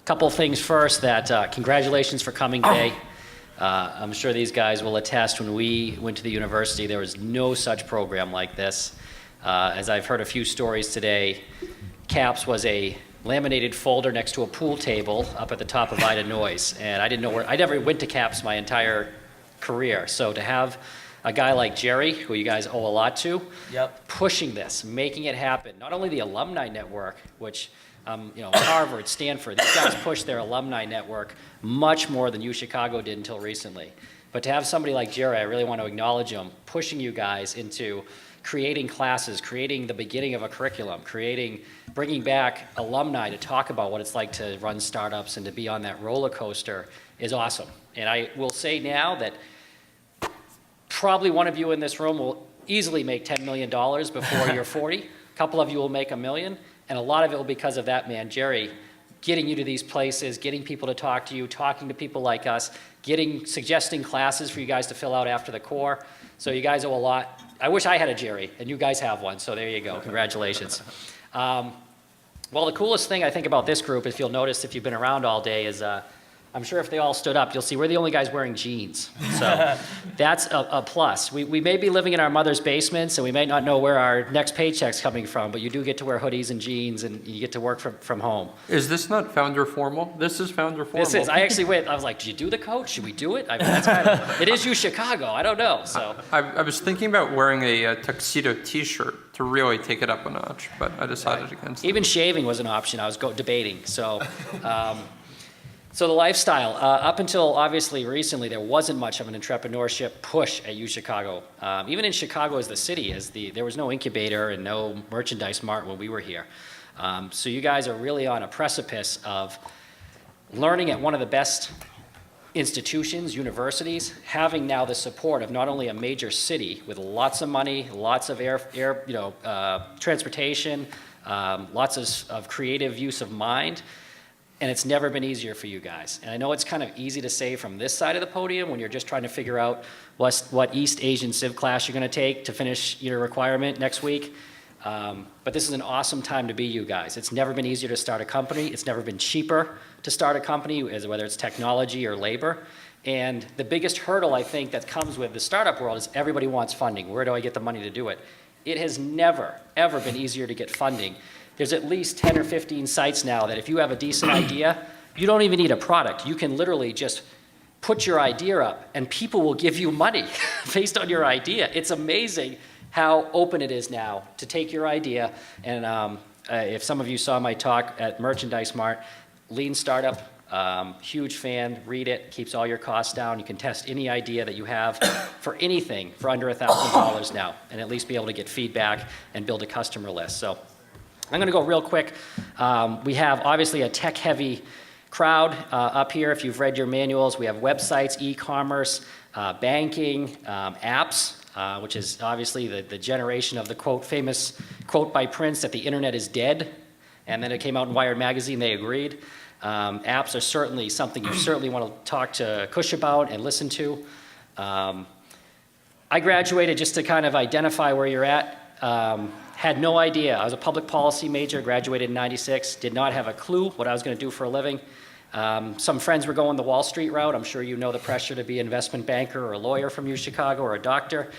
Couple things first that congratulations for coming today. I'm sure these guys will attest when we went to the university, there was no such program like this. As I've heard a few stories today, CAPS was a laminated folder next to a pool table up at the top of Ida Noyes. And I didn't know where, I never went to CAPS my entire career. So to have a guy like Jerry, who you guys owe a lot to, pushing this, making it happen. Not only the alumni network, which Harvard, Stanford, these guys push their alumni network much more than UChicago did until recently. But to have somebody like Jerry, I really want to acknowledge him, pushing you guys into creating classes, creating the beginning of a curriculum, bringing back alumni to talk about what it's like to run startups and to be on that roller coaster is awesome. And I will say now that probably one of you in this room will easily make $10 million before you're 40. A couple of you will make $1 million. And a lot of it will be because of that man, Jerry, getting you to these places, getting people to talk to you, talking to people like us, suggesting classes for you guys to fill out after the core. So you guys owe a lot. I wish I had a Jerry, and you guys have one, so there you go. Congratulations. Well, the coolest thing I think about this group, if you'll notice if you've been around all day, is I'm sure if they all stood up, you'll see we're the only guys wearing jeans. So that's a plus. We may be living in our mother's basements, and we may not know where our next paycheck's coming from, but you do get to wear hoodies and jeans, and you get to work from home. Is this not founder formal? This is founder formal. This is. I actually went, I was like, did you do the coat? Should we do it? I mean, it is UChicago. I don't know. So I was thinking about wearing a tuxedo T-shirt to really take it up a notch, but I decided against it. Even shaving was an option. I was debating. So. So the lifestyle, up until obviously recently, there wasn't much of an entrepreneurship push at UChicago. Even in Chicago as the city, there was no incubator and no merchandise mart when we were here. So you guys are really on a precipice of learning at one of the best institutions, universities, having now the support of not only a major city with lots of money, lots of transportation, lots of creative use of mind. And it's never been easier for you guys. And I know it's kind of easy to say from this side of the podium when you're just trying to figure out what East Asian Civ class you're going to take to finish your requirement next week. But this is an awesome time to be you guys. It's never been easier to start a company. It's never been cheaper to start a company, whether it's technology or labor. And the biggest hurdle, I think, that comes with the startup world is everybody wants funding. Where do I get the money to do it? It has never, ever been easier to get funding. There's at least 10 or 15 sites now that if you have a decent idea, you don't even need a product. You can literally just put your idea up and people will give you money based on your idea. It's amazing how open it is now to take your idea. And if some of you saw my talk at Merchandise Mart, Lean Startup, huge fan, read it, keeps all your costs down. You can test any idea that you have for anything for under $1,000 now and at least be able to get feedback and build a customer list. So I'm going to go real quick. We have obviously a tech-heavy crowd up here. If you've read your manuals, we have websites, e-commerce, banking, apps, which is obviously the generation of the famous quote by Prince that the internet is dead. And then it came out in Wired magazine, they agreed. Apps are certainly something you certainly want to talk to Kush about and listen to. I graduated just to kind of identify where you're at. Had no idea. I was a public policy major, graduated in '96, did not have a clue what I was going to do for a living. Some friends were going the Wall Street route. I'm sure you know the pressure to be an investment banker or a lawyer from UChicago or a doctor.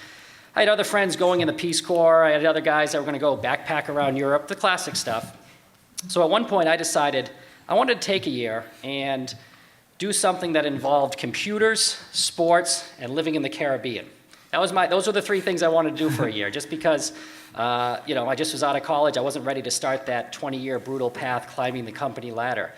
I had other friends going in the Peace Corps. I had other guys that were going to go backpack around Europe, the classic stuff. So at one point I decided I wanted to take a year and do something that involved computers, sports, and living in the Caribbean. Those were the three things I wanted to do for a year, just because I just was out of college. I wasn't ready to start that 20-year brutal path climbing the company ladder.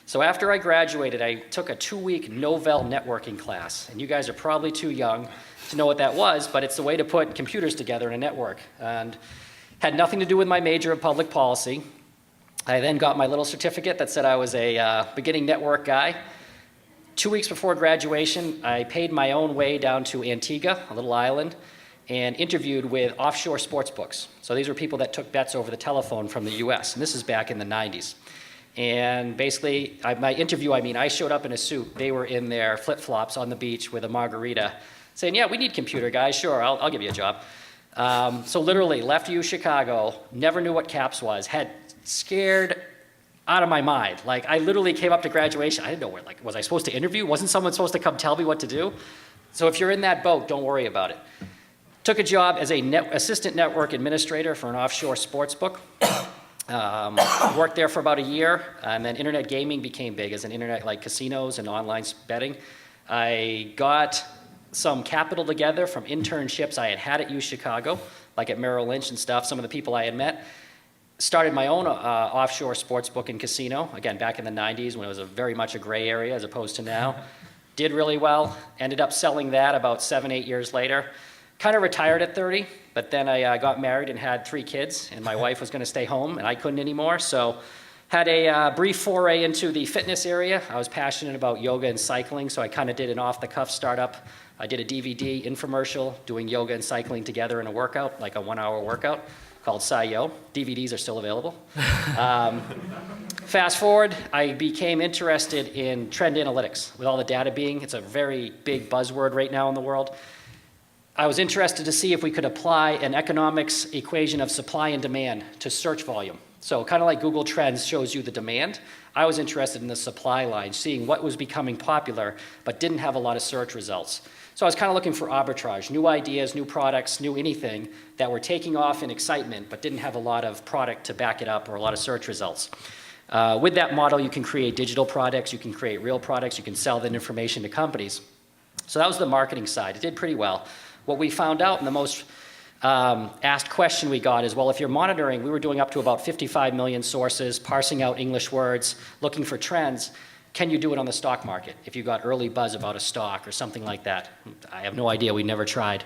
So after I graduated, I took a 2-week Novell networking class. And you guys are probably too young to know what that was, but it's the way to put computers together in a network. And had nothing to do with my major of public policy. I then got my little certificate that said I was a beginning network guy. 2 weeks before graduation, I paid my own way down to Antigua, a little island, and interviewed with offshore sports books. So these were people that took bets over the telephone from the US, and this is back in the 90s. And basically, my interview, I showed up in a suit. They were in their flip-flops on the beach with a margarita, saying, yeah, we need computer guys, sure, I'll give you a job. So literally, left UChicago, never knew what CAPS was, had scared out of my mind. Like, I literally came up to graduation. I didn't know where, like, was I supposed to interview? Wasn't someone supposed to come tell me what to do? So if you're in that boat, don't worry about it. Took a job as a assistant network administrator for an offshore sports book. Worked there for about a year, and then internet gaming became big as an internet, like casinos and online betting. I got some capital together from internships I had had at UChicago, like at Merrill Lynch and stuff, some of the people I had met. Started my own offshore sports book and casino, again, back in the 90s when it was very much a gray area as opposed to now. Did really well, ended up selling that about 7, 8 years later. Kind of retired at 30, but then I got married and had 3 kids, and my wife was going to stay home, and I couldn't anymore, so had a brief foray into the fitness area. I was passionate about yoga and cycling, so I kind of did an off-the-cuff startup. I did a DVD infomercial doing yoga and cycling together in a workout, like a 1-hour workout called SciYo. DVDs are still available. Fast forward, I became interested in trend analytics. With all the data being, it's a very big buzzword right now in the world. I was interested to see if we could apply an economics equation of supply and demand to search volume. So kind of like Google Trends shows you the demand, I was interested in the supply line, seeing what was becoming popular, but didn't have a lot of search results. So I was kind of looking for arbitrage, new ideas, new products, new anything that were taking off in excitement, but didn't have a lot of product to back it up or a lot of search results. With that model, you can create digital products, you can create real products, you can sell that information to companies. So that was the marketing side. It did pretty well. What we found out, and the most asked question we got is, well, if you're monitoring, we were doing up to about 55 million sources, parsing out English words, looking for trends. Can you do it on the stock market if you got early buzz about a stock or something like that? I have no idea. We never tried.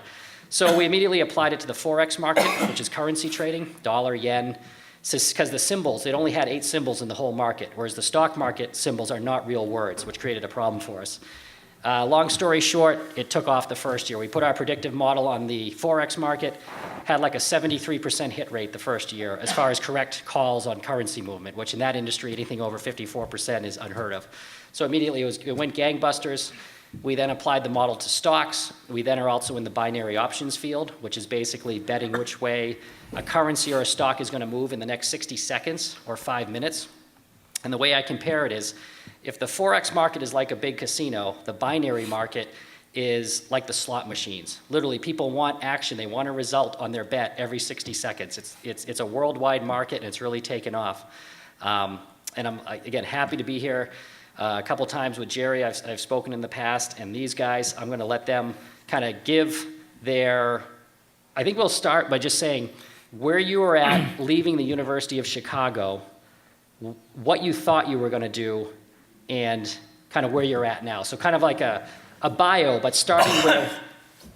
So we immediately applied it to the Forex market, which is currency trading, dollar, yen, because the symbols, it only had 8 symbols in the whole market, whereas the stock market symbols are not real words, which created a problem for us. Long story short, it took off the first year. We put our predictive model on the Forex market, had like a 73% hit rate the first year as far as correct calls on currency movement, which in that industry, anything over 54% is unheard of. So immediately it went gangbusters. We then applied the model to stocks. We then are also in the binary options field, which is basically betting which way a currency or a stock is going to move in the next 60 seconds or 5 minutes. And the way I compare it is, if the Forex market is like a big casino, the binary market is like the slot machines. Literally, people want action. They want a result on their bet every 60 seconds. It's a worldwide market, and it's really taken off. And I'm, again, happy to be here. A couple times with Jerry, I've spoken in the past, and these guys, I'm going to let them kind of give their, I think we'll start by just saying where you were at leaving the University of Chicago, what you thought you were going to do, and kind of where you're at now. So kind of like a bio, but starting with,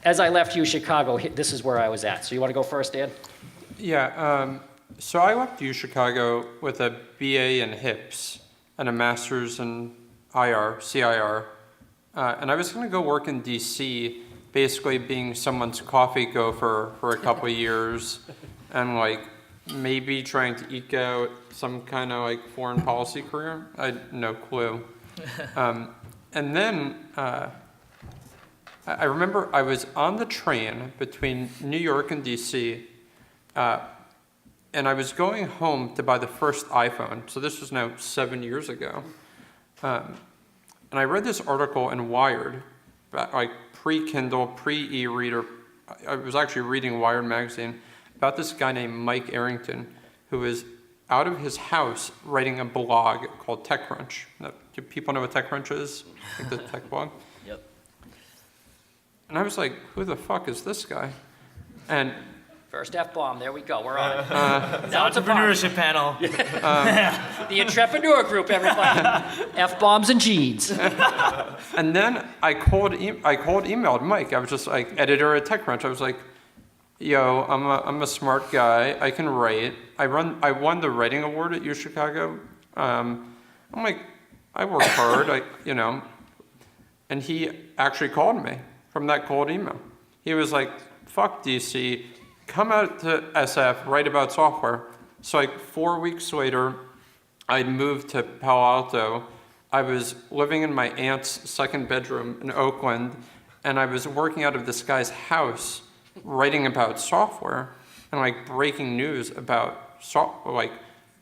as I left UChicago, this is where I was at. So you want to go first, Dan? Yeah, so I left UChicago with a BA in HIPS and a master's in CIR. And I was going to go work in DC, basically being someone's coffee gopher for a couple of years, and like maybe trying to eke out some kind of like foreign policy career. I had no clue. And then I remember I was on the train between New York and DC, and I was going home to buy the first iPhone. So this was now 7 years ago. And I read this article in Wired, like pre-Kindle, pre-e-reader. I was actually reading Wired magazine about this guy named Mike Arrington, who was out of his house writing a blog called TechCrunch. Do people know what TechCrunch is? Like the tech blog? Yep. And I was like, who the fuck is this guy? And First F-bomb, there we go, we're on it. The entrepreneurship panel. The Entrepreneur Group, everybody. F-bombs and jeans. And then I emailed Mike. I was just like editor at TechCrunch. I was like, yo, I'm a smart guy. I can write. I won the writing award at UChicago. I'm like, I work hard. And he actually called me from that cold email. He was like, fuck DC, come out to SF, write about software. So like 4 weeks later, I'd moved to Palo Alto. I was living in my aunt's second bedroom in Oakland, and I was working out of this guy's house, writing about software and like breaking news about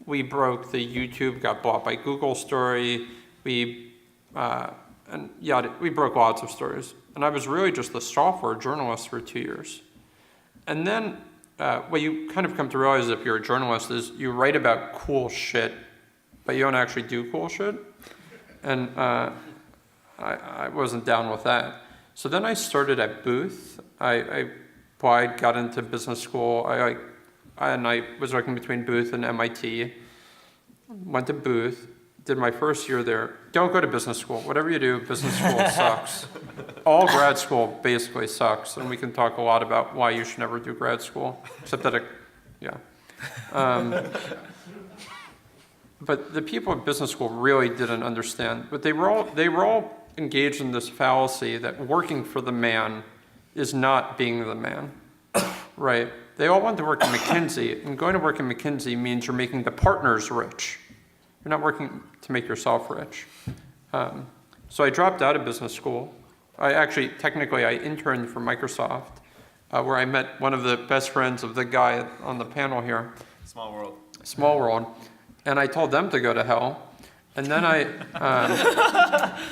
we broke the YouTube, got bought by Google story. We broke lots of stories. And I was really just a software journalist for 2 years. And then what you kind of come to realize if you're a journalist is you write about cool shit, but you don't actually do cool shit. And I wasn't down with that. So then I started at Booth. I applied, got into business school. I was working between Booth and MIT. Went to Booth, did my first year there. Don't go to business school. Whatever you do, business school sucks. All grad school basically sucks, and we can talk a lot about why you should never do grad school, except that but the people at business school really didn't understand. But they were all engaged in this fallacy that working for the man is not being the man, right? They all wanted to work at McKinsey, and going to work at McKinsey means you're making the partners rich. You're not working to make yourself rich. So I dropped out of business school. I interned for Microsoft, where I met one of the best friends of the guy on the panel here. Small world. Small world. And I told them to go to hell. And then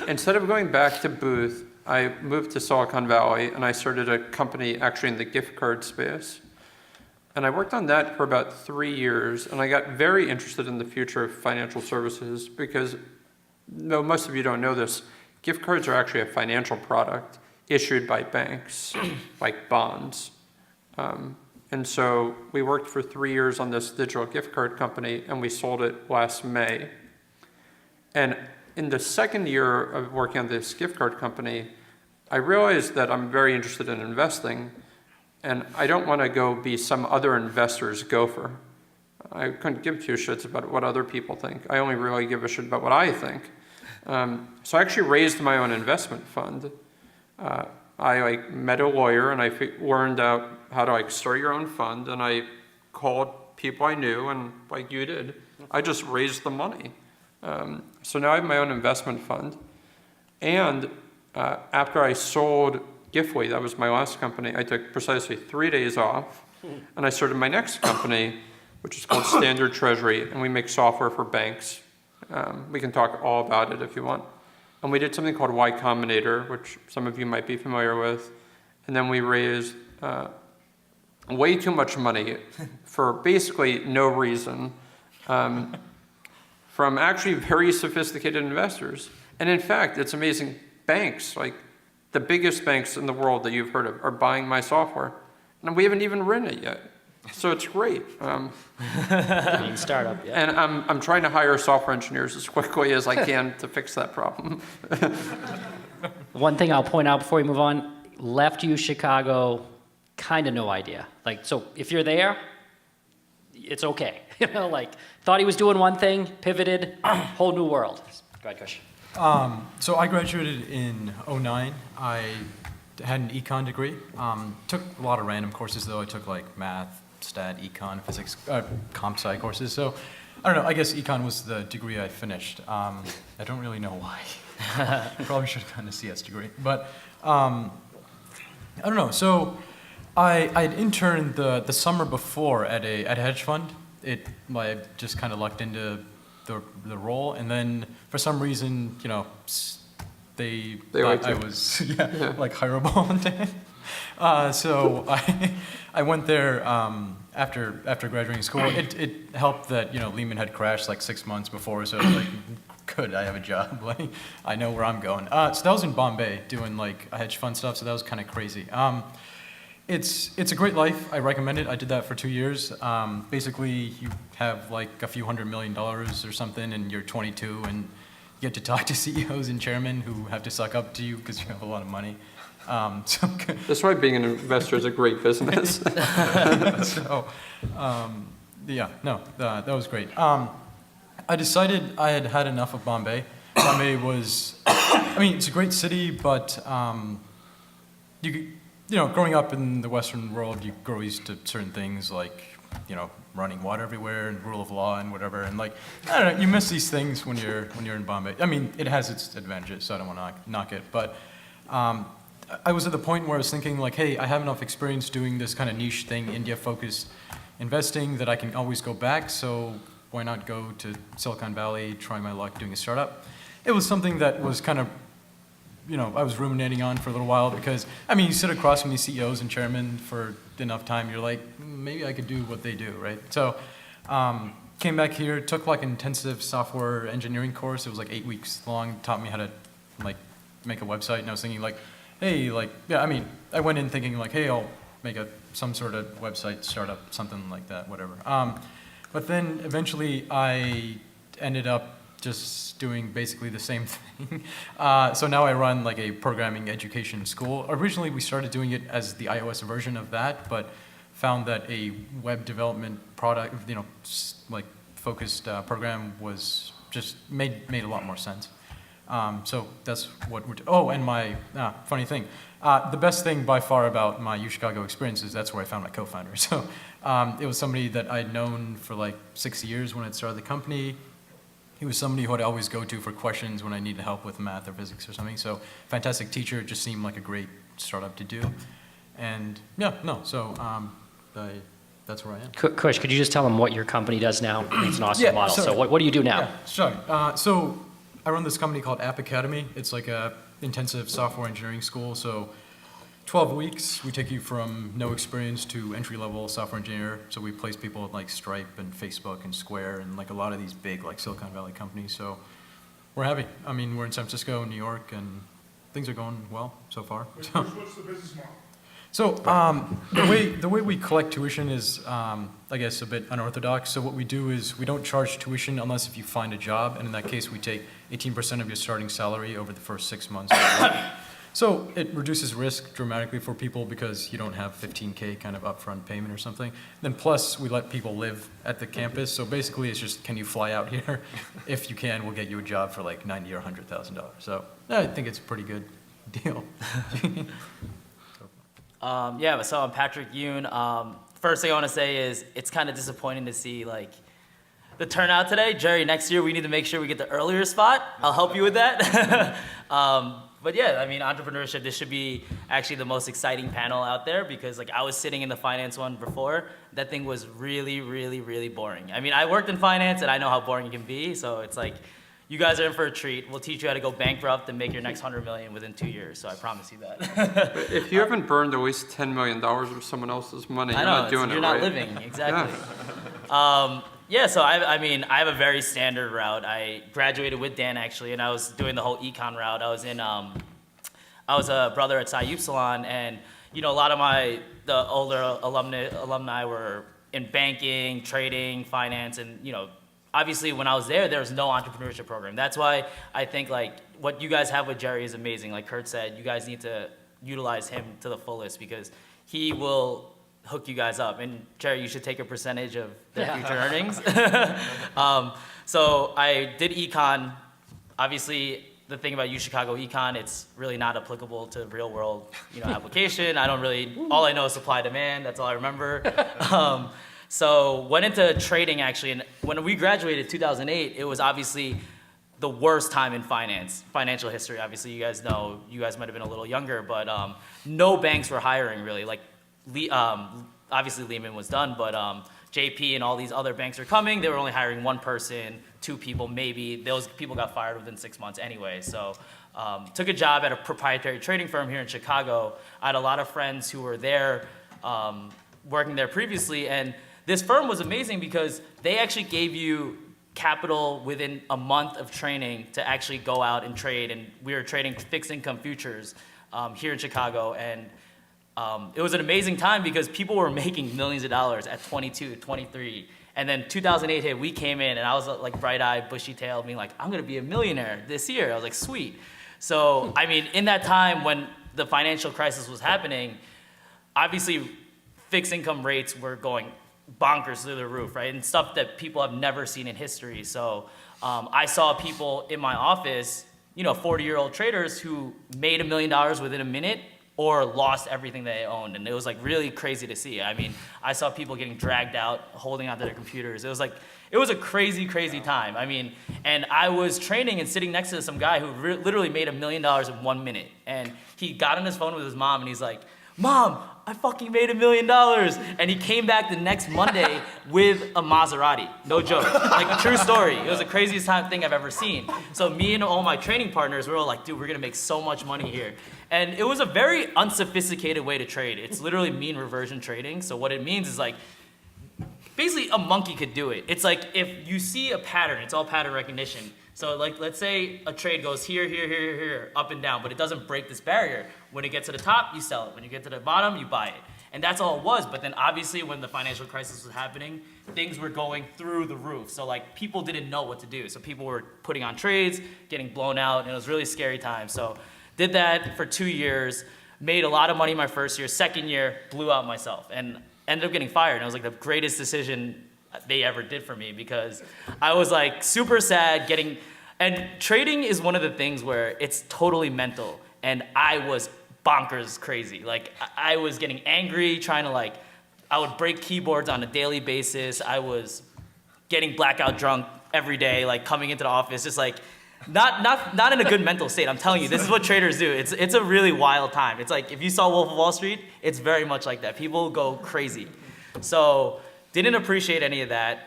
instead of going back to Booth, I moved to Silicon Valley and I started a company actually in the gift card space. And I worked on that for about 3 years, and I got very interested in the future of financial services because, though most of you don't know this, gift cards are actually a financial product issued by banks, like bonds. And so we worked for 3 years on this digital gift card company, and we sold it last May. And in the second year of working on this gift card company, I realized that I'm very interested in investing, and I don't want to go be some other investor's gopher. I couldn't give two shits about what other people think. I only really give a shit about what I think. So I actually raised my own investment fund. I met a lawyer and I learned out how to start your own fund, and I called people I knew, and like you did, I just raised the money. So now I have my own investment fund. And after I sold Giftway, that was my last company, I took precisely 3 days off, and I started my next company, which is called Standard Treasury, and we make software for banks. We can talk all about it if you want. And we did something called Y Combinator, which some of you might be familiar with. And then we raised way too much money for basically no reason from actually very sophisticated investors. And in fact, it's amazing, banks, like the biggest banks in the world that you've heard of, are buying my software. And we haven't even written it yet. So it's great. Lean startup, yeah. And I'm trying to hire software engineers as quickly as I can to fix that problem. One thing I'll point out before we move on, left U Chicago, kind of no idea. So if you're there, it's okay. Thought he was doing one thing, pivoted, whole new world. Go ahead, Kush. So I graduated in '09. I had an econ degree. Took a lot of random courses though. I took math, stat, econ, physics, comp sci courses. So I don't know, I guess econ was the degree I finished. I don't really know why. Probably should have gotten a CS degree. But I don't know. So I'd interned the summer before at a hedge fund. I just kind of lucked into the role, and then for some reason, they thought I was hireable one day. So I went there after graduating school. It helped that Lehman had crashed 6 months before, so good, I have a job. I know where I'm going. So that was in Bombay doing hedge fund stuff. So that was kind of crazy. It's a great life. I recommend it. I did that for 2 years. Basically, you have a few $100 million or something, and you're 22, and you get to talk to CEOs and chairmen who have to suck up to you because you have a lot of money. That's why being an investor is a great business. That was great. I decided I had had enough of Bombay. Bombay was, it's a great city, but growing up in the Western world, you grow used to certain things running water everywhere and rule of law and whatever. And I don't know, you miss these things when you're in Bombay. It has its advantages, so I don't want to knock it. But I was at the point where I was thinking hey, I have enough experience doing this kind of niche thing, India-focused investing, that I can always go back. So why not go to Silicon Valley, try my luck doing a startup. It was something that was kind of, I was ruminating on for a little while because, you sit across from these CEOs and chairmen for enough time, you're like, maybe I could do what they do, right? So came back here, took like an intensive software engineering course. It was like 8 weeks long, taught me how to like make a website. And I was thinking like, hey, I went in thinking like, hey, I'll make some sort of website startup, something like that, whatever. But then eventually I ended up just doing basically the same thing. So now I run like a programming education school. Originally we started doing it as the iOS version of that, but found that a web development product, like focused program was just made a lot more sense. So that's what we're doing. Oh, and my funny thing. The best thing by far about my UChicago experience is that's where I found my co-founder. So it was somebody that I'd known for like 6 years when I'd started the company. He was somebody who I'd always go to for questions when I needed help with math or physics or something. So fantastic teacher, just seemed like a great startup to do. And that's where I am. Kush, could you just tell them what your company does now? It's an awesome Yeah, model. sorry. So what do you do now? Yeah, sorry. So I run this company called App Academy. It's like a intensive software engineering school. So 12 weeks, we take you from no experience to entry-level software engineer. So we place people at like Stripe and Facebook and Square and like a lot of these big like Silicon Valley companies. So we're happy. We're in San Francisco, New York, and things are going well so far. What's the business model? So the way we collect tuition is, I guess, a bit unorthodox. So what we do is we don't charge tuition unless if you find a job, and in that case, we take 18% of your starting salary over the first 6 months. So it reduces risk dramatically for people because you don't have 15K kind of upfront payment or something. Then plus, we let people live at the campus. So basically, it's just, can you fly out here? If you can, we'll get you a job for like $90,000 or $100,000. So I think it's a pretty good deal. So I'm Patrick Yoon. First thing I want to say is it's kind of disappointing to see like the turnout today. Jerry, next year we need to make sure we get the earlier spot. I'll help you with that. But yeah, entrepreneurship, this should be actually the most exciting panel out there because like I was sitting in the finance one before. That thing was really, really, really boring. I worked in finance and I know how boring it can be. So it's like, you guys are in for a treat. We'll teach you how to go bankrupt and make your next 100 million within 2 years. So I promise you that. But if you haven't burned at least $10 million of someone else's money, you're not doing it right. You're not living, exactly. Yeah. So I have a very standard route. I graduated with Dan actually, and I was doing the whole econ route. I was a brother at Psi Upsilon, and a lot of the older alumni were in banking, trading, finance, and obviously when I was there was no entrepreneurship program. That's why I think like what you guys have with Jerry is amazing. Like Kurt said, you guys need to utilize him to the fullest because he will hook you guys up. And Jerry, you should take a percentage of their future earnings. So I did econ. Obviously, the thing about UChicago econ, it's really not applicable to real world, application. All I know is supply demand. That's all I remember. So went into trading actually, and when we graduated 2008, it was obviously the worst time in financial history. Obviously, you guys know, you guys might have been a little younger, but no banks were hiring really. Like, obviously Lehman was done, but JP and all these other banks are coming. They were only hiring one person, 2 people maybe. Those people got fired within 6 months anyway. So took a job at a proprietary trading firm here in Chicago. I had a lot of friends who were there, working there previously, and this firm was amazing because they actually gave you capital within a month of training to actually go out and trade. And we were trading fixed income futures here in Chicago. And it was an amazing time because people were making millions of dollars at 22, 23. And then 2008 hit, we came in and I was like bright-eyed, bushy-tailed, being like, I'm gonna be a millionaire this year. I was like, sweet. So, in that time when the financial crisis was happening, obviously fixed income rates were going bonkers through the roof, right? And stuff that people have never seen in history. So I saw people in my office, 40-year-old traders who made $1 million within a minute or lost everything they owned. And it was like really crazy to see. I saw people getting dragged out, holding onto their computers. It was a crazy, crazy time. And I was training and sitting next to some guy who literally made $1 million in 1 minute. And he got on his phone with his mom and he's like, Mom, I fucking made $1 million. And he came back the next Monday with a Maserati. No joke. Like, true story. It was the craziest thing I've ever seen. So me and all my training partners, we were all like, dude, we're gonna make so much money here. And it was a very unsophisticated way to trade. It's literally mean reversion trading. So what it means is like, basically a monkey could do it. It's like if you see a pattern, it's all pattern recognition. So like, let's say a trade goes here, here, here, here, up and down, but it doesn't break this barrier. When it gets to the top, you sell it. When you get to the bottom, you buy it. And that's all it was. But then obviously when the financial crisis was happening, things were going through the roof. So like people didn't know what to do. So people were putting on trades, getting blown out, and it was really scary time. So did that for 2 years, made a lot of money my first year. Second year, blew out myself and ended up getting fired. And it was like the greatest decision they ever did for me because I was like super sad and trading is one of the things where it's totally mental. And I was bonkers crazy. Like I was getting angry, trying to I would break keyboards on a daily basis. I was getting blackout drunk every day, like coming into the office, just like not in a good mental state. I'm telling you, this is what traders do. It's a really wild time. It's like if you saw Wolf of Wall Street, it's very much like that. People go crazy. So didn't appreciate any of that.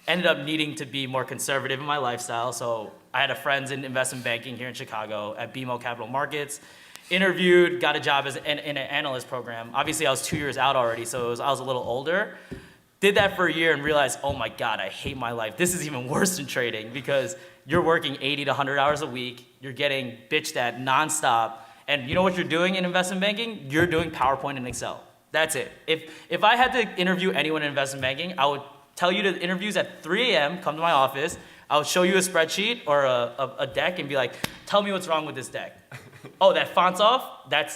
Ended up needing to be more conservative in my lifestyle. So I had friends in investment banking here in Chicago at BMO Capital Markets. Interviewed, got a job in an analyst program. Obviously, I was 2 years out already, so I was a little older. Did that for a year and realized, oh my God, I hate my life. This is even worse than trading because you're working 80 to 100 hours a week. You're getting bitched at nonstop. And you know what you're doing in investment banking? You're doing PowerPoint and Excel. That's it. If I had to interview anyone in investment banking, I would tell you to interviews at 3 a.m., come to my office. I would show you a spreadsheet or a deck and be like, tell me what's wrong with this deck. Oh, that font's off?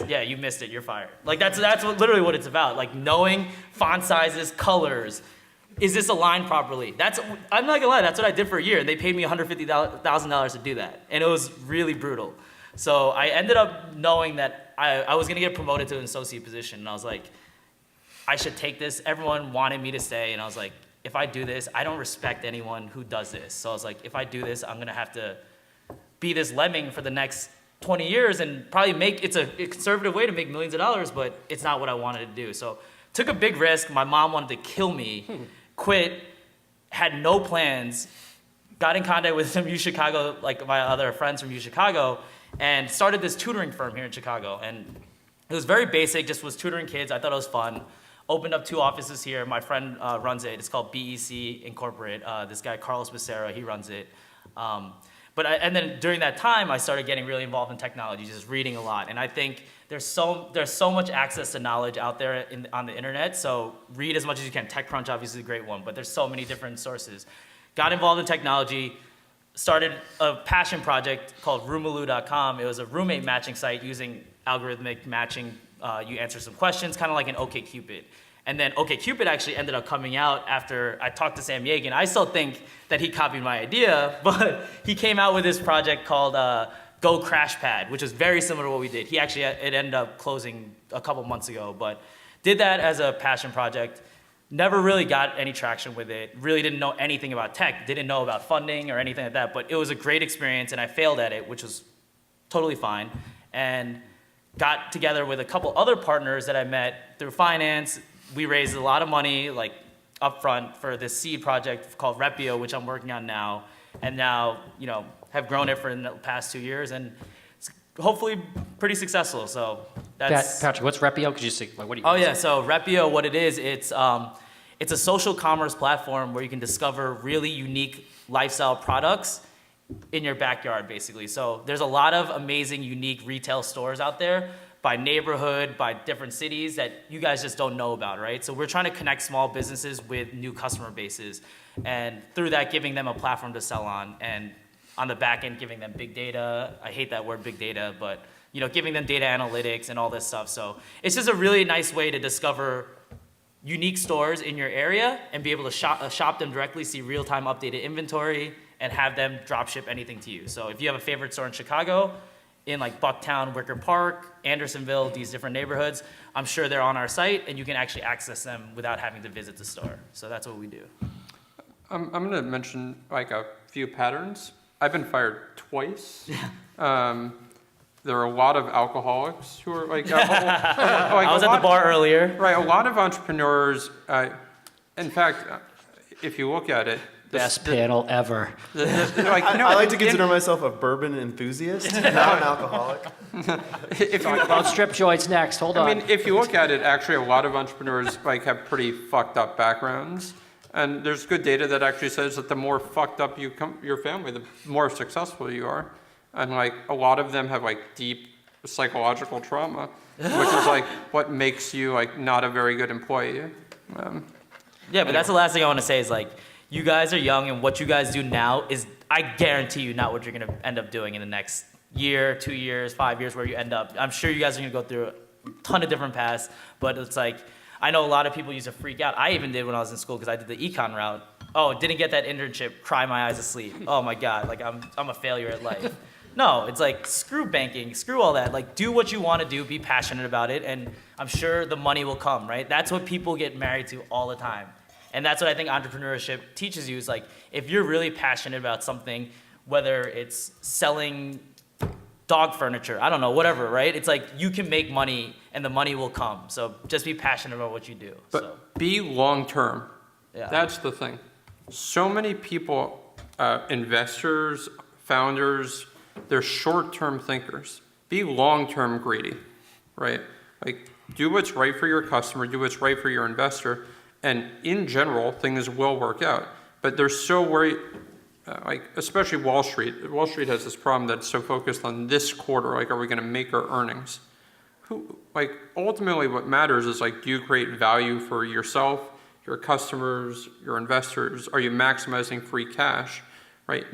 Yeah, you missed it, you're fired. Like that's literally what it's about. Like knowing font sizes, colors. Is this aligned properly? I'm not gonna lie, that's what I did for a year. And they paid me $150,000 to do that. And it was really brutal. So I ended up knowing that I was gonna get promoted to an associate position. And I was like, I should take this. Everyone wanted me to stay. And I was like, if I do this, I don't respect anyone who does this. So I was like, if I do this, I'm gonna have to be this lemming for the next 20 years and probably it's a conservative way to make millions of dollars, but it's not what I wanted to do. So took a big risk. My mom wanted to kill me, quit, had no plans, got in contact with some UChicago, like my other friends from UChicago, and started this tutoring firm here in Chicago. And it was very basic, just was tutoring kids. I thought it was fun. Opened up 2 offices here. My friend runs it. It's called BEC Incorporate. This guy, Carlos Becerra, he runs it. And then during that time, I started getting really involved in technology, just reading a lot. And I think there's so much access to knowledge out there on the internet. So read as much as you can. TechCrunch obviously is a great one, but there's so many different sources. Got involved in technology, started a passion project called Roomaloo.com. It was a roommate matching site using algorithmic matching. You answer some questions, kind of like an OkCupid. And then OkCupid actually ended up coming out after I talked to Sam Yagan. I still think that he copied my idea, but he came out with this project called Go Crashpad, which is very similar to what we did. It ended up closing a couple months ago, but did that as a passion project. Never really got any traction with it. Really didn't know anything about tech. Didn't know about funding or anything like that, but it was a great experience and I failed at it, which was totally fine. And got together with a couple other partners that I met through finance. We raised a lot of money, like upfront, for this seed project called Repio, which I'm working on now, and now have grown it for the past 2 years, and it's hopefully pretty successful. So that's Patrick, what's Repio? Could you say what do you? Oh yeah, so Repio, what it is, it's a social commerce platform where you can discover really unique lifestyle products in your backyard, basically. So there's a lot of amazing, unique retail stores out there by neighborhood, by different cities that you guys just don't know about, right? So we're trying to connect small businesses with new customer bases, and through that, giving them a platform to sell on, and on the back end, giving them big data. I hate that word, big data, but giving them data analytics and all this stuff. So it's just a really nice way to discover unique stores in your area and be able to shop them directly, see real-time updated inventory, and have them drop ship anything to you. So if you have a favorite store in Chicago, in like Bucktown, Wicker Park, Andersonville, these different neighborhoods, I'm sure they're on our site and you can actually access them without having to visit the store. So that's what we do. I'm gonna mention like a few patterns. I've been fired twice. there are a lot of alcoholics who are like, like I was a at lot- the bar earlier. Right, a lot of entrepreneurs, in fact, if you look at it, Best panel ever. like, I like to consider myself a bourbon enthusiast, not an alcoholic. if you, Talk about strip joints next. Hold on. I mean, if you look at it, actually, a lot of entrepreneurs like have pretty fucked up backgrounds, and there's good data that actually says that the more fucked up your family, the more successful you are, and like a lot of them have like deep psychological trauma, which is like what makes you like not a very good employee. Yeah, but that's the last thing I want to say is like, you guys are young, and what you guys do now is, I guarantee you, not what you're gonna end up doing in the next year, 2 years, 5 years, where you end up. I'm sure you guys are gonna go through a ton of different paths, but it's like, I know a lot of people used to freak out. I even did when I was in school because I did the econ route. Oh, didn't get that internship, cry my eyes asleep. Oh my God, like I'm a failure at life. No, it's like, screw banking, screw all that. Like, do what you want to do, be passionate about it, and I'm sure the money will come, right? That's what people get married to all the time. And that's what I think entrepreneurship teaches you is like, if you're really passionate about something, whether it's selling dog furniture, I don't know, whatever, right? It's like, you can make money and the money will come. So just be passionate about what you do. But So, be long-term. yeah. That's the thing. So many people, investors, founders, they're short-term thinkers. Be long-term greedy, right? Like, do what's right for your customer, do what's right for your investor, and in general, things will work out. But they're so worried, like, especially Wall Street. Wall Street has this problem that's so focused on this quarter, like, are we gonna make our earnings? Like, ultimately what matters is, like, do you create value for yourself, your customers, your investors? Are you maximizing free cash, right?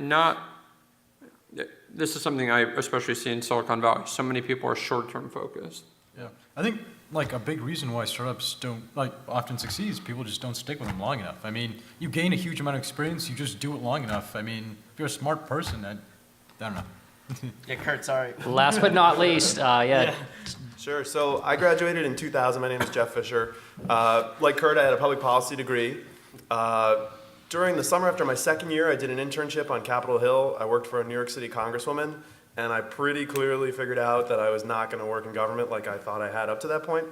This is something I especially see in Silicon Valley. So many people are short-term focused. Yeah, I think like a big reason why startups don't like often succeed is people just don't stick with them long enough. I mean, you gain a huge amount of experience, you just do it long enough. I mean, if you're a smart person, I don't know. Yeah, Kurt, sorry. Last but not least, yeah, Sure. So I graduated in 2000. My name is Jeff Fisher. Like Kurt, I had a public policy degree. During the summer after my second year, I did an internship on Capitol Hill. I worked for a New York City congresswoman, and I pretty clearly figured out that I was not going to work in government like I thought I had up to that point.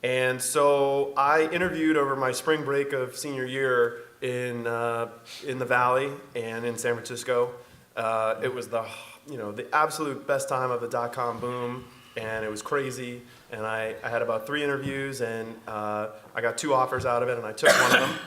And so I interviewed over my spring break of senior year in the Valley and in San Francisco. It was the absolute best time of the dot-com boom, and it was crazy. And I had about 3 interviews, and I got 2 offers out of it, and I took one of them.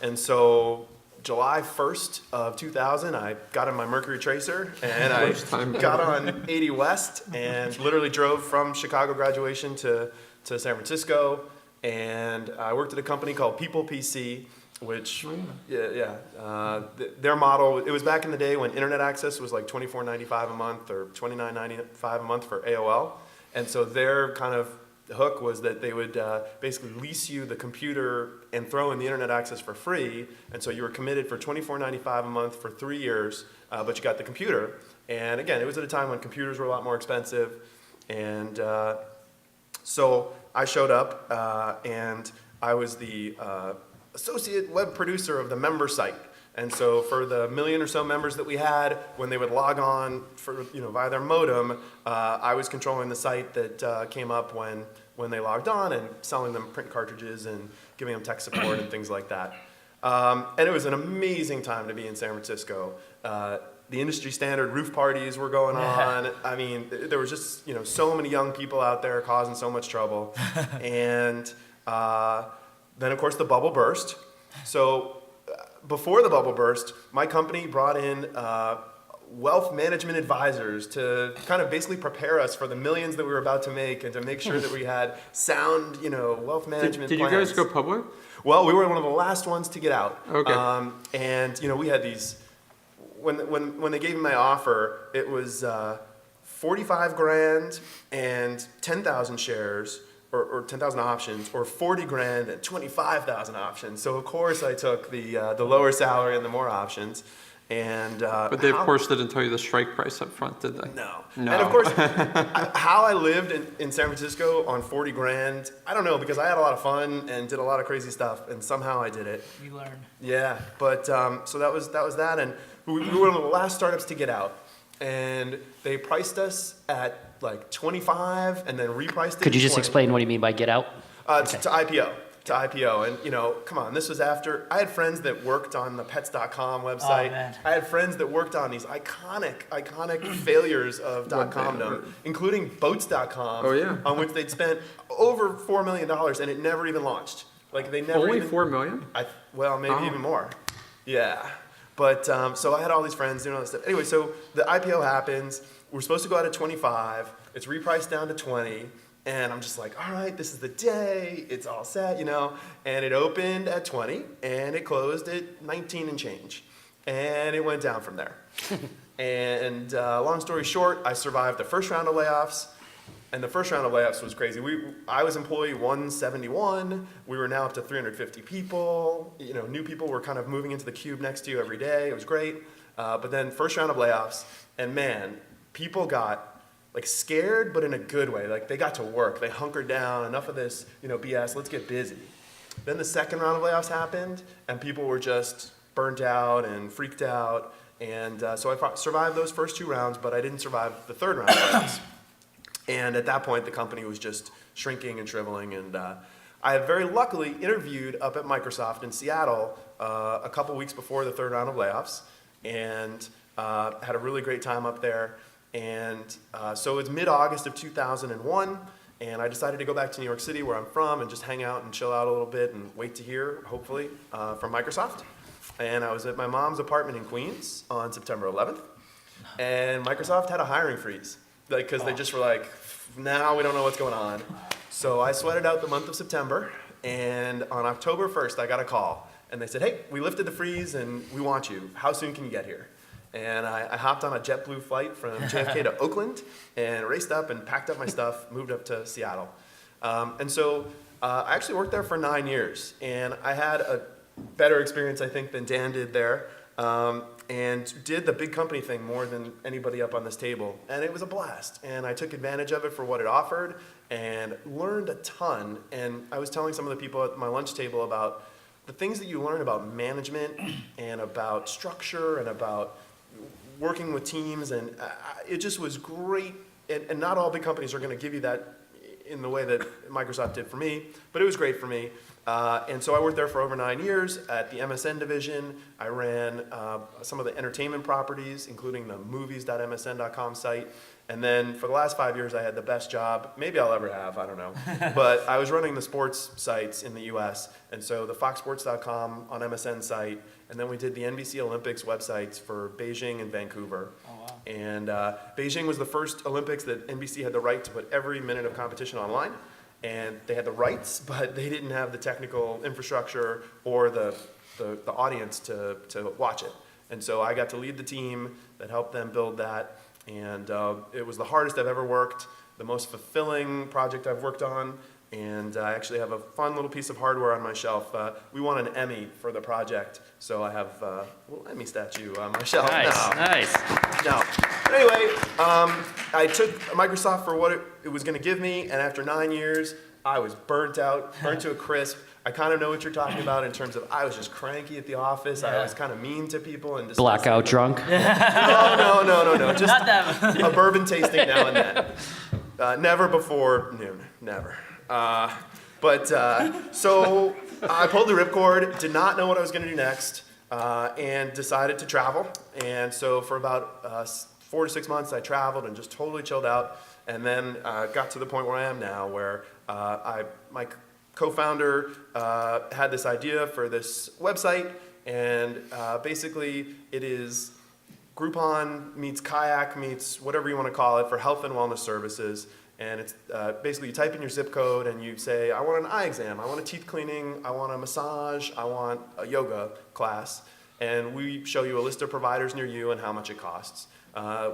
And so July 1st of 2000, I got in my Mercury Tracer, and I got on 80 West and literally drove from Chicago graduation to San Francisco. And I worked at a company called People PC, which, their model, it was back in the day when internet access was like $24.95 a month or $29.95 a month for AOL. And so their kind of hook was that they would basically lease you the computer and throw in the internet access for free. And so you were committed for $24.95 a month for 3 years, but you got the computer. And again, it was at a time when computers were a lot more expensive. And so I showed up, and I was the associate web producer of the member site. And so for the 1 million or so members that we had, when they would log on via their modem, I was controlling the site that came up when they logged on and selling them print cartridges and giving them tech support and things like that. And it was an amazing time to be in San Francisco. The industry standard roof parties were going on. I mean, there was just so many young people out there causing so much trouble. And then of course the bubble burst. So before the bubble burst, my company brought in wealth management advisors to kind of basically prepare us for the millions that we were about to make and to make sure that we had sound, wealth management Did you plans. guys go public? Well, we were one of the last ones to get out. Okay. And we had these, when they gave me my offer, it was 45 grand and 10,000 shares, or 10,000 options, or 40 grand and 25,000 options. So of course I took the lower salary and the more options. And But they, of course, didn't tell you the strike price up front, did they? No. No. And of course, how I lived in San Francisco on 40 grand, I don't know, because I had a lot of fun and did a lot of crazy stuff, and somehow I did it. You learn. Yeah, but so that was that, and we were one of the last startups to get out. and they priced us at like 25 and then repriced it Could you to just 20. explain what you mean by get out? To IPO. To IPO. And, you know, come on, this was after, I had friends that worked on the pets.com website. man. I had friends that worked on these iconic failures of .comdom, including boats.com, Oh, yeah. on which they'd spent over $4 million and it never even launched. Like they never Only even, 4 million? well, maybe Oh. even more. Yeah. But so I had all these friends doing all this stuff. Anyway, so the IPO happens. We're supposed to go out at 25. It's repriced down to 20. And I'm just like, all right, this is the day. It's all set, you know. And it opened at 20 and it closed at 19 and change. And it went down from there. And long story short, I survived the first round of layoffs. And the first round of layoffs was crazy. I was employee 171. We were now up to 350 people. You know, new people were kind of moving into the cube next to you every day. It was great. But then first round of layoffs, and man, people got like scared, but in a good way. Like they got to work. They hunkered down. Enough of this, you know, BS. Let's get busy. Then the second round of layoffs happened, and people were just burnt out and freaked out. And so I survived those first two rounds, but I didn't survive the third round of layoffs. And at that point, the company was just shrinking and shriveling. And I had very luckily interviewed up at Microsoft in Seattle a couple weeks before the third round of layoffs, and had a really great time up there. And so it's mid-August of 2001, and I decided to go back to New York City, where I'm from, and just hang out and chill out a little bit and wait to hear, hopefully, from Microsoft. And I was at my mom's apartment in Queens on September 11th, and Microsoft had a hiring freeze, like, because they just were like, now we don't know what's going on. So I sweated out the month of September, and on October 1st, I got a call, and they said, hey, we lifted the freeze, and we want you. How soon can you get here? And I hopped on a JetBlue flight from JFK to Oakland and raced up and packed up my stuff, moved up to Seattle. And so I actually worked there for 9 years, and I had a better experience, I think, than Dan did there, and did the big company thing more than anybody up on this table. And it was a blast, and I took advantage of it for what it offered and learned a ton. And I was telling some of the people at my lunch table about the things that you learn about management and about structure and about working with teams, and it just was great. And not all big companies are going to give you that in the way that Microsoft did for me, but it was great for me. And so I worked there for over 9 years at the MSN division. I ran some of the entertainment properties, including the movies.msn.com site. And then for the last 5 years, I had the best job maybe I'll ever have, I don't know. But I was running the sports sites in the US. And so the foxsports.com on MSN site, and then we did the NBC Olympics websites for Beijing and Vancouver. Oh, wow. And Beijing was the first Olympics that NBC had the right to put every minute of competition online. And they had the rights, but they didn't have the technical infrastructure or the audience to watch it. And so I got to lead the team that helped them build that. And it was the hardest I've ever worked, the most fulfilling project I've worked on. And I actually have a fun little piece of hardware on my shelf. We won an Emmy for the project, so I have a little Emmy statue on my shelf Nice, now. nice. No. But anyway, I took Microsoft for what it was going to give me, and after 9 years, I was burnt out, burnt to a crisp. I kind of know what you're talking about in terms of I was just cranky at the office. I Yeah. was kind of mean to people and Blackout drunk. No. Just Not them. a bourbon tasting now and then. Never before noon. Never. So I pulled the ripcord, did not know what I was going to do next, and decided to travel. And so for about 4 to 6 months, I traveled and just totally chilled out. And then got to the point where I am now, where my co-founder had this idea for this website, and basically it is Groupon meets Kayak meets whatever you want to call it for health and wellness services. And it's basically you type in your zip code and you say, I want an eye exam, I want a teeth cleaning, I want a massage, I want a yoga class. And we show you a list of providers near you and how much it costs.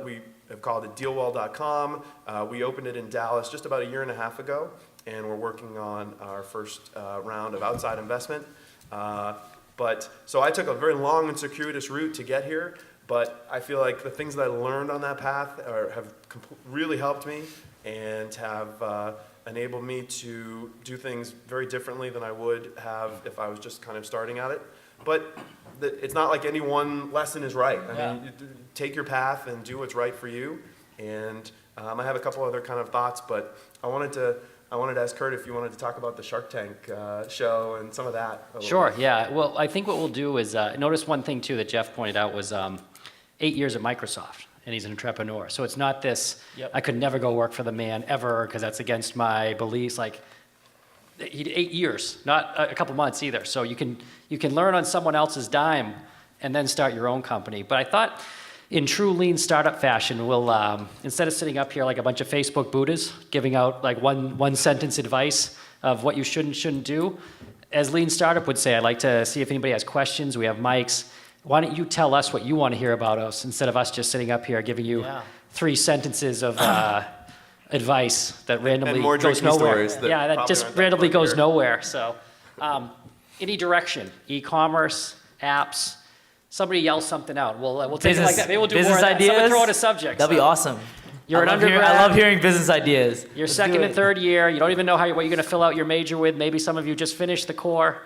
We have called it dealwell.com. We opened it in Dallas just about 1.5 years ago, and we're working on our first round of outside investment. So I took a very long and circuitous route to get here, but I feel like the things that I learned on that path have really helped me and have enabled me to do things very differently than I would have if I was just kind of starting at it. But it's not like any one lesson is right. I Yeah. mean, take your path and do what's right for you. And I have a couple other kind of thoughts, but I wanted to ask Kurt if you wanted to talk about the Shark Tank show and some of that. a little Sure, bit. yeah. Well, I think what we'll do is, notice one thing too that Jeff pointed out was 8 years at Microsoft, and he's an entrepreneur. So it's not this, Yep. I could never go work for the man ever because that's against my beliefs. Like, he did 8 years, not a couple months either. So you can learn on someone else's dime and then start your own company. But I thought in true lean startup fashion, we'll, instead of sitting up here like a bunch of Facebook Buddhas giving out like one sentence advice of what you should and shouldn't do, as lean startup would say, I'd like to see if anybody has questions. We have mics. Why don't you tell us what you want to hear about us instead of us just sitting up here giving you Yeah. 3 sentences of advice that randomly more goes drinking nowhere. stories that Yeah, that probably just aren't that randomly fun goes here. nowhere. So, any direction, e-commerce, apps. Somebody yell something out. We'll take it like that. Maybe we'll do more of business that. Someone ideas? throw out a subject. That'd be So, awesome. You're an I undergrad. love hearing business ideas. You're Let's second do and it. third year. You don't even know what you're going to fill out your major with. Maybe some of you just finished the core.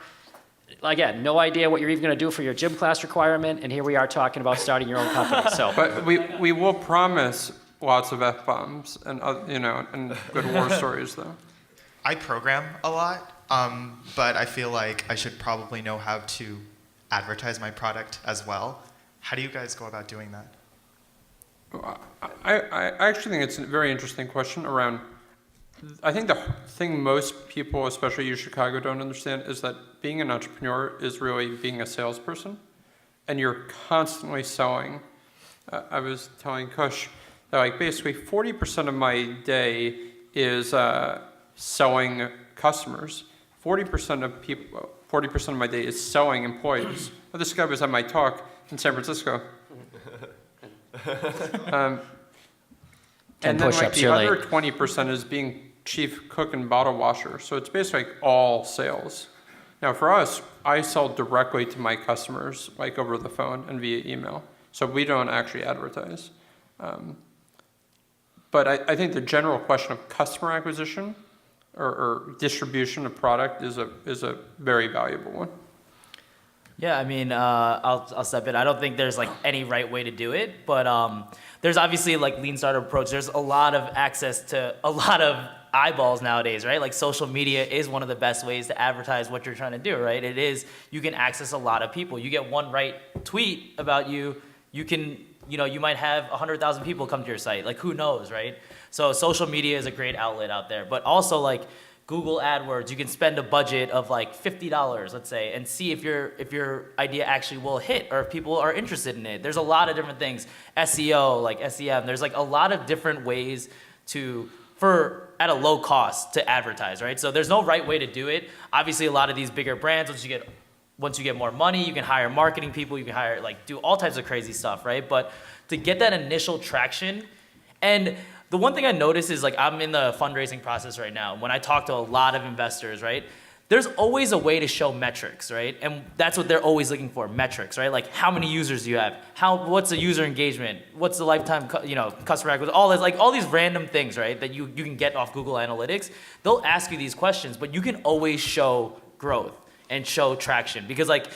Again, no idea what you're even going to do for your gym class requirement, and here we are talking about starting your own company. So, But we will promise lots of F-bombs and, and good war stories, though. I program a lot, but I feel like I should probably know how to advertise my product as well. How do you guys go about doing that? I actually think it's a very interesting question around, I think the thing most people, especially U Chicago, don't understand is that being an entrepreneur is really being a salesperson, and you're constantly selling. I was telling Kush that like basically 40% of my day is selling customers. 40% of my day is selling employees. Well, this guy was at my talk in San Francisco. And then like push-ups, the you're other late. 20% is being chief cook and bottle washer. So it's basically like all sales. Now for us, I sell directly to my customers, like over the phone and via email. So we don't actually advertise. But I think the general question of customer acquisition or distribution of product is a very valuable one. Yeah, I mean, I'll step in. I don't think there's like any right way to do it, but there's obviously like lean startup approach. There's a lot of access to a lot of eyeballs nowadays, right? Like social media is one of the best ways to advertise what you're trying to do, right? It is, you can access a lot of people. You get one right tweet about you, you can, you might have 100,000 people come to your site. Like who knows, right? So social media is a great outlet out there, but also like Google AdWords, you can spend a budget of like $50, let's say, and see if your idea actually will hit or if people are interested in it. There's a lot of different things. SEO, like SEM, there's like a lot of different ways at a low cost to advertise, right? So there's no right way to do it. Obviously a lot of these bigger brands, once you get more money, you can hire marketing people, you can hire, like do all types of crazy stuff, right? But to get that initial traction, and the one thing I notice is like I'm in the fundraising process right now. When I talk to a lot of investors, right? There's always a way to show metrics, right? And that's what they're always looking for, metrics, right? Like how many users do you have? What's the user engagement? What's the lifetime, customer acquisition? All this, like all these random things, right? That you can get off Google Analytics. They'll ask you these questions, but you can always show growth and show traction because like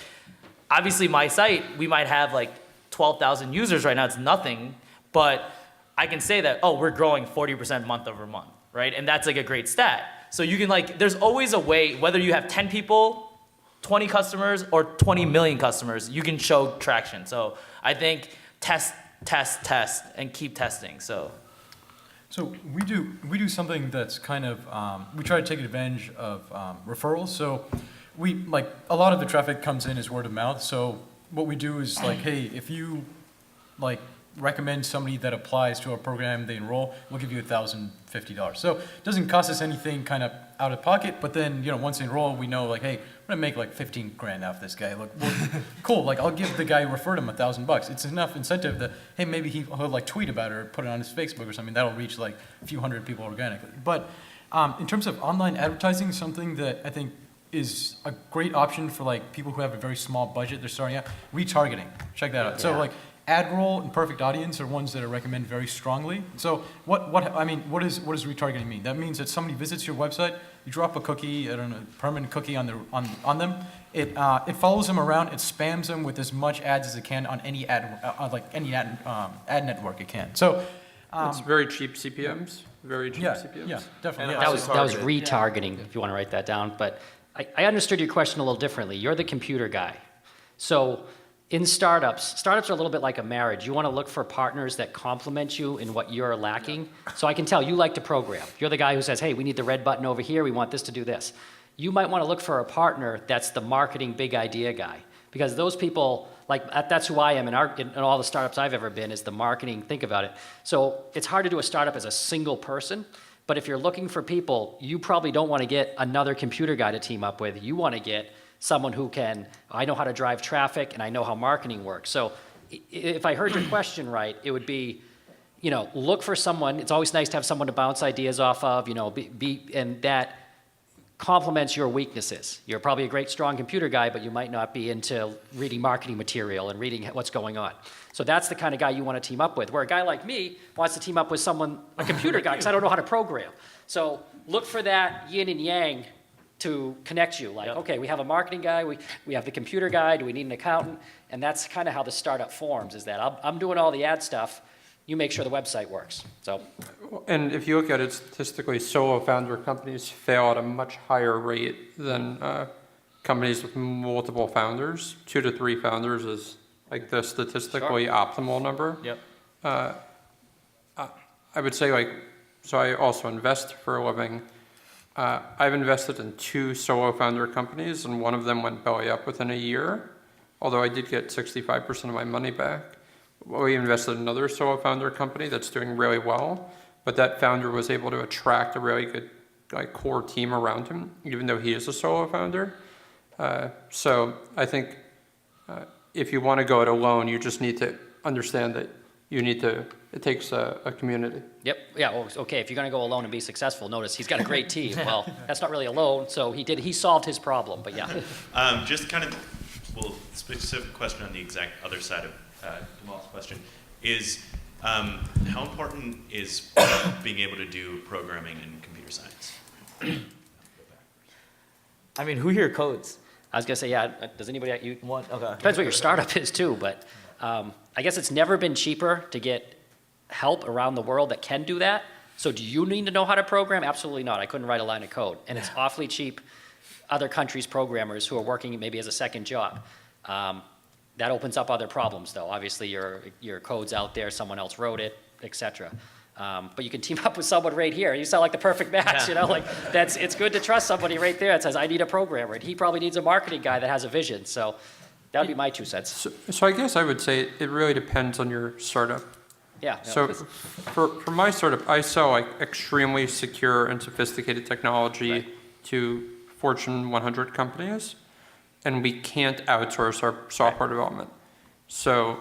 obviously my site, we might have like 12,000 users right now. It's nothing, but I can say that, we're growing 40% month over month, right? And that's like a great stat. So you can like, there's always a way, whether you have 10 people, 20 customers, or 20 million customers, you can show traction. So I think test, and keep testing, so. So we do something that's kind of, we try to take advantage of referrals. So we, like, a lot of the traffic comes in as word of mouth. So what we do is like, hey, if you like recommend somebody that applies to our program, they enroll, we'll give you $1,050. So it doesn't cost us anything kind of out of pocket, but then, once they enroll, we know like, hey, we're gonna make like 15 grand off this guy. Look, cool, like I'll give the guy who referred him $1,000. It's enough incentive that, hey, maybe he'll like tweet about it or put it on his Facebook or something. That'll reach like a few hundred people organically. But in terms of online advertising, something that I think is a great option for like people who have a very small budget, they're starting out, retargeting. Check that out. So like, ad role and perfect audience are ones that I recommend very strongly. So what does retargeting mean? That means that somebody visits your website, you drop a cookie, I don't know, permanent cookie on them. It follows them around, it spams them with as much ads as it can on any ad ad network it can. So It's very cheap CPMs, very cheap yeah, CPMs. yeah, definitely. And yeah. That was targeted. retargeting, if you want to write that down. But I understood your question a little differently. You're the computer guy. So in startups are a little bit like a marriage. You want to look for partners that complement you in what you're lacking. So I can tell you like to program. You're the guy who says, hey, we need the red button over here. We want this to do this. You might want to look for a partner that's the marketing big idea guy. Because those people, that's who I am in all the startups I've ever been, is the marketing, think about it. So it's hard to do a startup as a single person, but if you're looking for people, you probably don't want to get another computer guy to team up with. You want to get someone who I know how to drive traffic and I know how marketing works. So if I heard your question right, it would be, look for someone. It's always nice to have someone to bounce ideas off of, and that complements your weaknesses. You're probably a great, strong computer guy, but you might not be into reading marketing material and reading what's going on. So that's the kind of guy you want to team up with, where a guy like me wants to team up with a computer guy, because I don't know how to program. So look for that yin and yang to connect you. Okay, we have a marketing guy, we have the computer guy, do we need an accountant? And that's kind of how the startup forms, is that I'm doing all the ad stuff, you make sure the website works. So. And if you look at it statistically, solo founder companies fail at a much higher rate than companies with multiple founders. 2 to 3 founders is like the statistically optimal number. Yep. I would say so I also invest for a living. I've invested in 2 solo founder companies, and one of them went belly up within a year, although I did get 65% of my money back. We invested in another solo founder company that's doing really well, but that founder was able to attract a really good core team around him, even though he is a solo founder. So I think if you want to go it alone, you just need to understand that it takes a community. Yep. Yeah. Well, okay. If you're going to go alone and be successful, notice he's got a great team. Well, that's not really alone. So he solved his problem. But yeah. Just kind of, specific question on the exact other side of Kamal's question is, how important is being able to do programming in computer science? I mean, who here codes? I was going to say, yeah. Does anybody you? One. Okay. Depends what your startup is too. But I guess it's never been cheaper to get help around the world that can do that. So do you need to know how to program? Absolutely not. I couldn't write a line of code. And it's awfully cheap. Other countries' programmers who are working maybe as a second job. That opens up other problems, though. Obviously, your code's out there, someone else wrote it, etc. But you can team up with someone right here. You sound like the perfect match, It's good to trust somebody right there that says, I need a programmer. And he probably needs a marketing guy that has a vision. So that would be my 2 cents. So I guess I would say it really depends on your startup. Yeah. So for my startup, I sell extremely secure and sophisticated technology to Fortune 100 companies, and we can't outsource our software development. So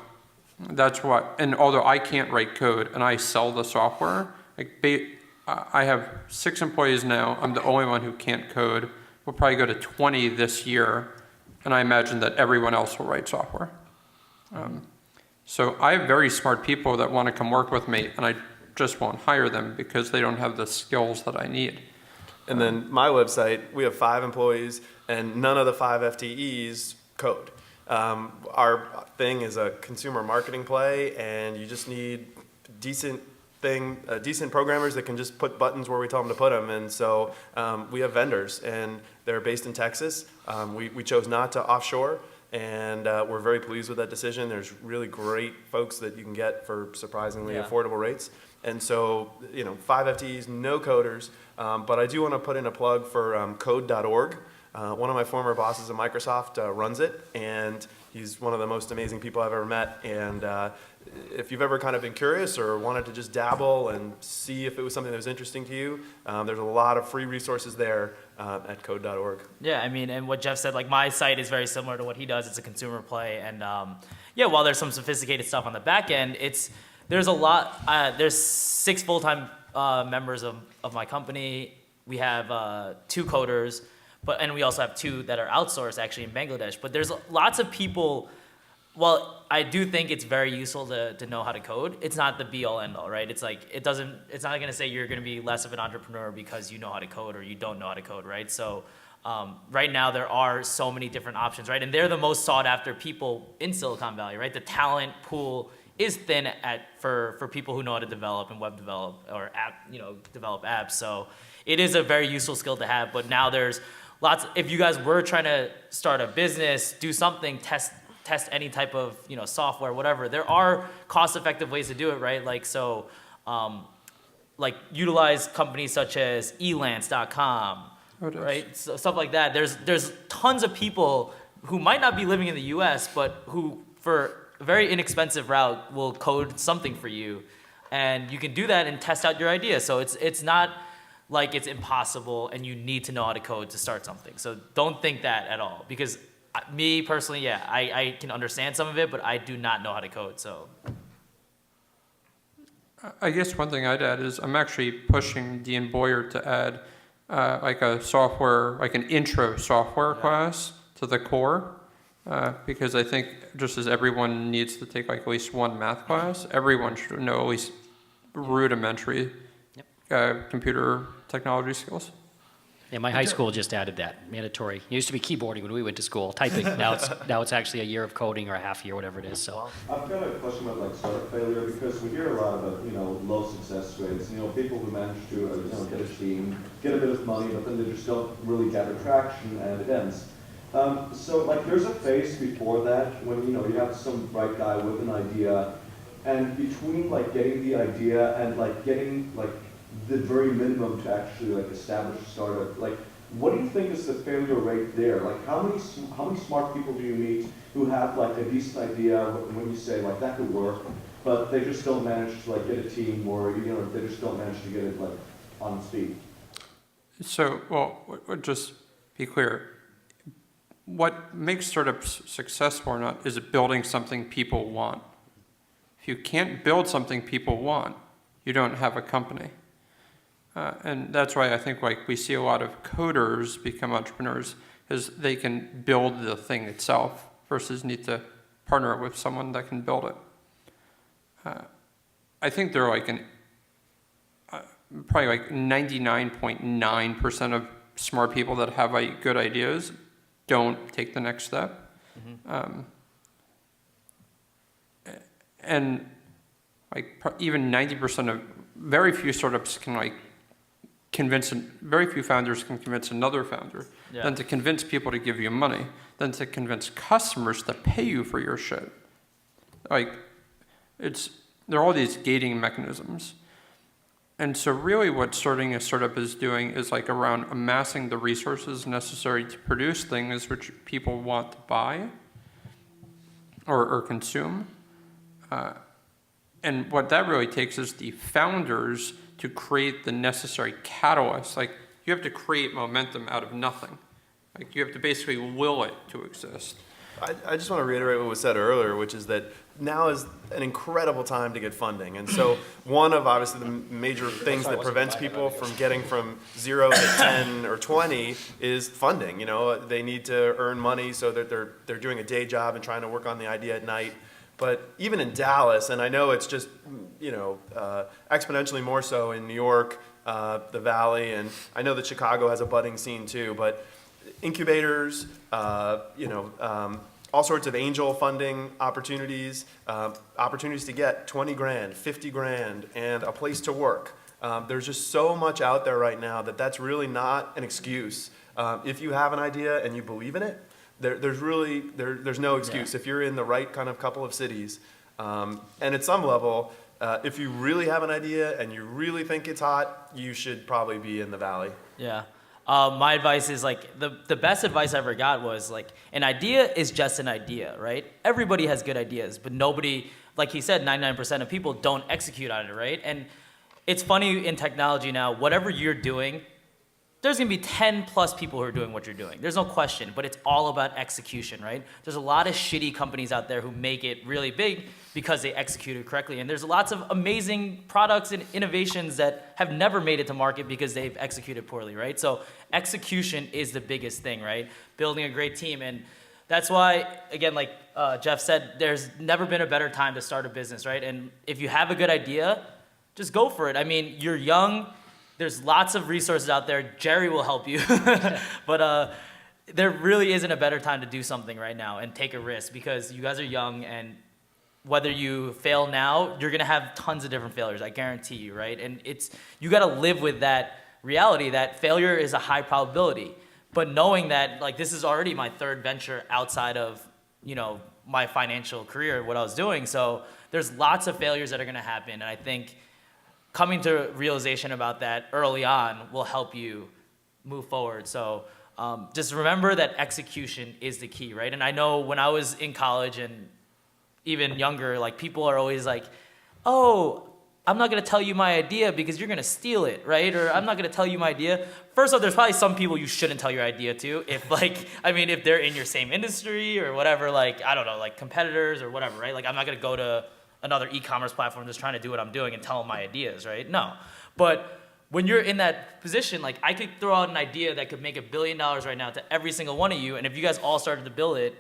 that's what, and although I can't write code and I sell the software, I have 6 employees now. I'm the only one who can't code. We'll probably go to 20 this year, and I imagine that everyone else will write software. So I have very smart people that want to come work with me, and I just won't hire them because they don't have the skills that I need. And then my website, we have 5 employees, and none of the 5 FTEs code. Our thing is a consumer marketing play, and you just need decent programmers that can just put buttons where we tell them to put them. And so we have vendors, and they're based in Texas. We chose not to offshore, and we're very pleased with that decision. There's really great folks that you can get for surprisingly affordable rates. And so, 5 FTEs, no coders, but I do want to put in a plug for code.org. One of my former bosses at Microsoft runs it, and he's one of the most amazing people I've ever met. And if you've ever kind of been curious or wanted to just dabble and see if it was something that was interesting to you, there's a lot of free resources there at code.org. Yeah, I mean, and what Jeff said, my site is very similar to what he does. It's a consumer play, and while there's some sophisticated stuff on the back end, there's a lot. There's 6 full-time members of my company. We have 2 coders, and we also have 2 that are outsourced actually in Bangladesh. But there's lots of people Well, I do think it's very useful to know how to code. It's not the be all end all, right? It's like, it's not gonna say you're gonna be less of an entrepreneur because you know how to code or you don't know how to code, right? So right now there are so many different options, right? And they're the most sought after people in Silicon Valley, right? The talent pool is thin for people who know how to develop and web develop or develop apps. So it is a very useful skill to have, but now there's if you guys were trying to start a business, do something, test any type of software, whatever. There are cost-effective ways to do it, right? Like like utilize companies such as elance.com, right? So stuff like that. There's tons of people who might not be living in the U.S., but who for a very inexpensive route will code something for you, and you can do that and test out your idea. So it's not like it's impossible and you need to know how to code to start something. So don't think that at all, because me personally, yeah, I can understand some of it, but I do not know how to code, so. I guess one thing I'd add is I'm actually pushing Dean Boyer to add like an intro software class to the core, because I think just as everyone needs to take like at least one math class, everyone should know at least rudimentary computer technology skills. Yeah, my high school just added that, mandatory. It used to be keyboarding when we went to school, typing. Now it's actually a year of coding or a half year, whatever it is. So I've got a question about like startup failure, because we hear a lot about low success rates. People who manage to get a team, get a bit of money, but then they just don't really gather traction and it ends. So like there's a phase before that when you have some bright guy with an idea, and between like getting the idea and like getting like the very minimum to actually like establish a startup, like what do you think is the failure rate there? Like how many smart people do you meet who have like a decent idea when you say like that could work, but they just don't manage to like get a team, or they just don't manage to get it like on speed? So, well, just be clear. What makes startups successful or not is building something people want. If you can't build something people want, you don't have a company. And that's why I think like we see a lot of coders become entrepreneurs, is they can build the thing itself versus need to partner with someone that can build it. I think there are like probably like 99.9% of smart people that have like good ideas don't take the next step. Mm-hmm. And like even 90% of very few startups can like very few founders can convince another founder, then to convince people to give you money, then to convince customers to pay you for your shit. Like there are all these gating mechanisms. And so really what starting a startup is doing is like around amassing the resources necessary to produce things which people want to buy or consume. And what that really takes is the founders to create the necessary catalyst. Like you have to create momentum out of nothing. Like you have to basically will it to exist. I just want to reiterate what was said earlier, which is that now is an incredible time to get funding. And so one of obviously the major things that prevents people from getting from 0 to 10 or 20 is funding. They need to earn money so that they're doing a day job and trying to work on the idea at night. But even in Dallas, and I know it's just exponentially more so in New York, the Valley, and I know that Chicago has a budding scene too, but incubators, all sorts of angel funding opportunities, opportunities to get 20 grand, 50 grand, and a place to work. There's just so much out there right now that's really not an excuse. If you have an idea and you believe in it, there's no excuse. If you're in the right kind of couple of cities, and at some level, if you really have an idea and you really think it's hot, you should probably be in the Valley. Yeah. My advice is like, the best advice I ever got was like, an idea is just an idea, right? Everybody has good ideas, but nobody, like he said, 99% of people don't execute on it, right? And it's funny in technology now, whatever you're doing, there's gonna be 10 plus people who are doing what you're doing. There's no question, but it's all about execution, right? There's a lot of shitty companies out there who make it really big because they execute it correctly. And there's lots of amazing products and innovations that have never made it to market because they've executed poorly, right? So execution is the biggest thing, right? Building a great team. And that's why, again, like Jeff said, there's never been a better time to start a business, right? And if you have a good idea, just go for it. I mean, you're young. There's lots of resources out there. Jerry will help you. But there really isn't a better time to do something right now and take a risk, because you guys are young, and whether you fail now, you're gonna have tons of different failures, I guarantee you, right? And you gotta live with that reality that failure is a high probability. But knowing that, like, this is already my third venture outside of, my financial career, what I was doing. So there's lots of failures that are gonna happen. And I think coming to realization about that early on will help you move forward. So just remember that execution is the key, right? And I know when I was in college and even younger, like, people are always like, oh, I'm not gonna tell you my idea because you're gonna steal it, right? Or I'm not gonna tell you my idea. First off, there's probably some people you shouldn't tell your idea to if they're in your same industry or whatever, like, I don't know, like competitors or whatever, right? Like, I'm not gonna go to another e-commerce platform just trying to do what I'm doing and tell them my ideas, right? No. But when you're in that position, like, I could throw out an idea that could make $1 billion right now to every single one of you, and if you guys all started to build it,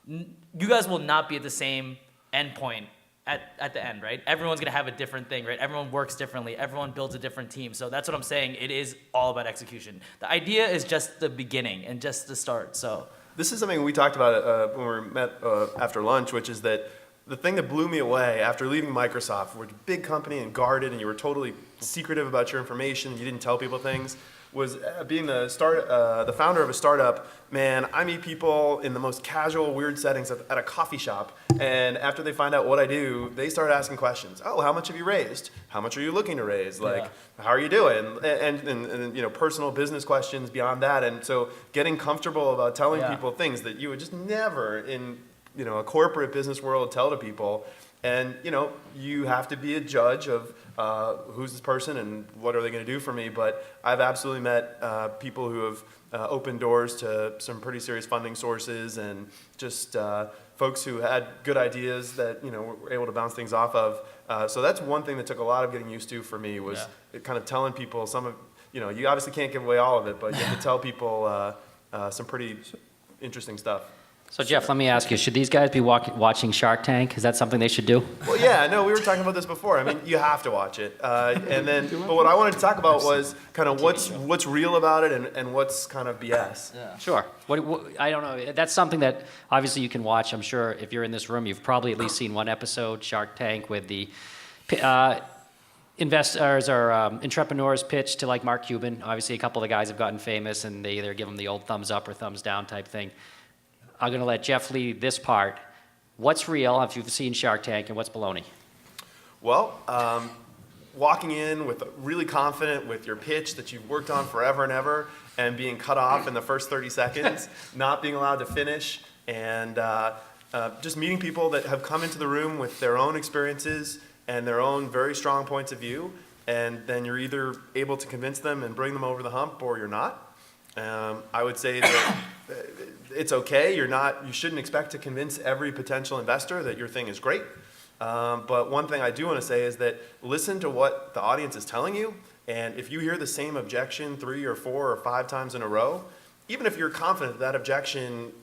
you guys will not be at the same endpoint at the end, right? Everyone's gonna have a different thing, right? Everyone works differently. Everyone builds a different team. So that's what I'm saying. It is all about execution. The idea is just the beginning and just the start. So This is something we talked about when we met after lunch, which is that the thing that blew me away after leaving Microsoft, which was a big company and guarded, and you were totally secretive about your information, and you didn't tell people things, was being the founder of a startup. Man, I meet people in the most casual, weird settings at a coffee shop, and after they find out what I do, they start asking questions. Oh, how much have you raised? How much are you looking to raise? Like, how are you doing? And personal business questions beyond that. And so getting comfortable about telling people things that you would just never in a corporate business world tell to people. And you have to be a judge of who's this person and what are they going to do for me. But I've absolutely met people who have opened doors to some pretty serious funding sources, and just folks who had good ideas that were able to bounce things off of. So that's one thing that took a lot of getting used to for me, was kind of telling people some of you obviously can't give away all of it, but you have to tell people some pretty interesting stuff. So Jeff, let me ask you, should these guys be watching Shark Tank? Is that something they should do? Well, yeah, no, we were talking about this before. I mean, you have to watch it. But what I wanted to talk about was kind of what's real about it and what's kind of BS. yeah. Sure. I don't know. That's something that obviously you can watch. I'm sure if you're in this room, you've probably at least seen one episode, Shark Tank, with the investors or entrepreneurs pitch to, like, Mark Cuban. Obviously, a couple of the guys have gotten famous, and they either give them the old thumbs up or thumbs down type thing. I'm going to let Jeff lead this part. What's real, if you've seen Shark Tank, and what's baloney? Well, walking in with really confident with your pitch that you've worked on forever and ever, and being cut off in the first 30 seconds, not being allowed to finish, and just meeting people that have come into the room with their own experiences and their own very strong points of view, and then you're either able to convince them and bring them over the hump, or you're not. I would say that it's okay. You shouldn't expect to convince every potential investor that your thing is great. But one thing I do want to say is that listen to what the audience is telling you. And if you hear the same objection 3 or 4 or 5 times in a row, even if you're confident that objection,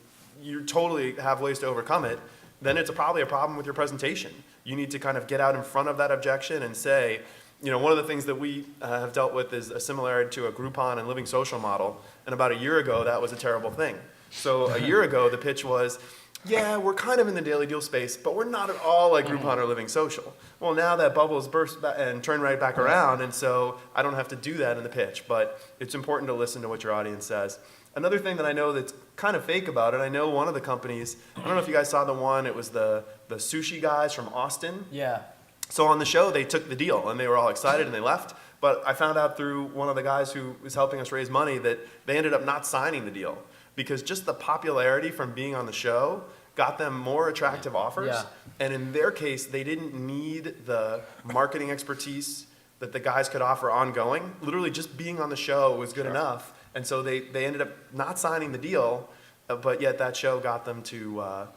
you totally have ways to overcome it, then it's probably a problem with your presentation. You need to kind of get out in front of that objection and say, one of the things that we have dealt with is a similarity to a Groupon and Living Social model. And about a year ago, that was a terrible thing. So a year ago, the pitch was, yeah, we're kind of in the daily deal space, but we're not at all like Groupon or Living Social. Well, now that bubble has burst and turned right back around, and so I don't have to do that in the pitch, but it's important to listen to what your audience says. Another thing that I know that's kind of fake about it, I know one of the companies, I don't know if you guys saw the one, it was the sushi guys from Austin. Yeah. So on the show, they took the deal, and they were all excited, and they left. But I found out through one of the guys who was helping us raise money that they ended up not signing the deal, because just the popularity from being on the show got them more attractive offers. Yeah. And in their case, they didn't need the marketing expertise that the guys could offer ongoing. Literally just being on the show was good enough. And so they ended up not signing the deal, but yet that show got them to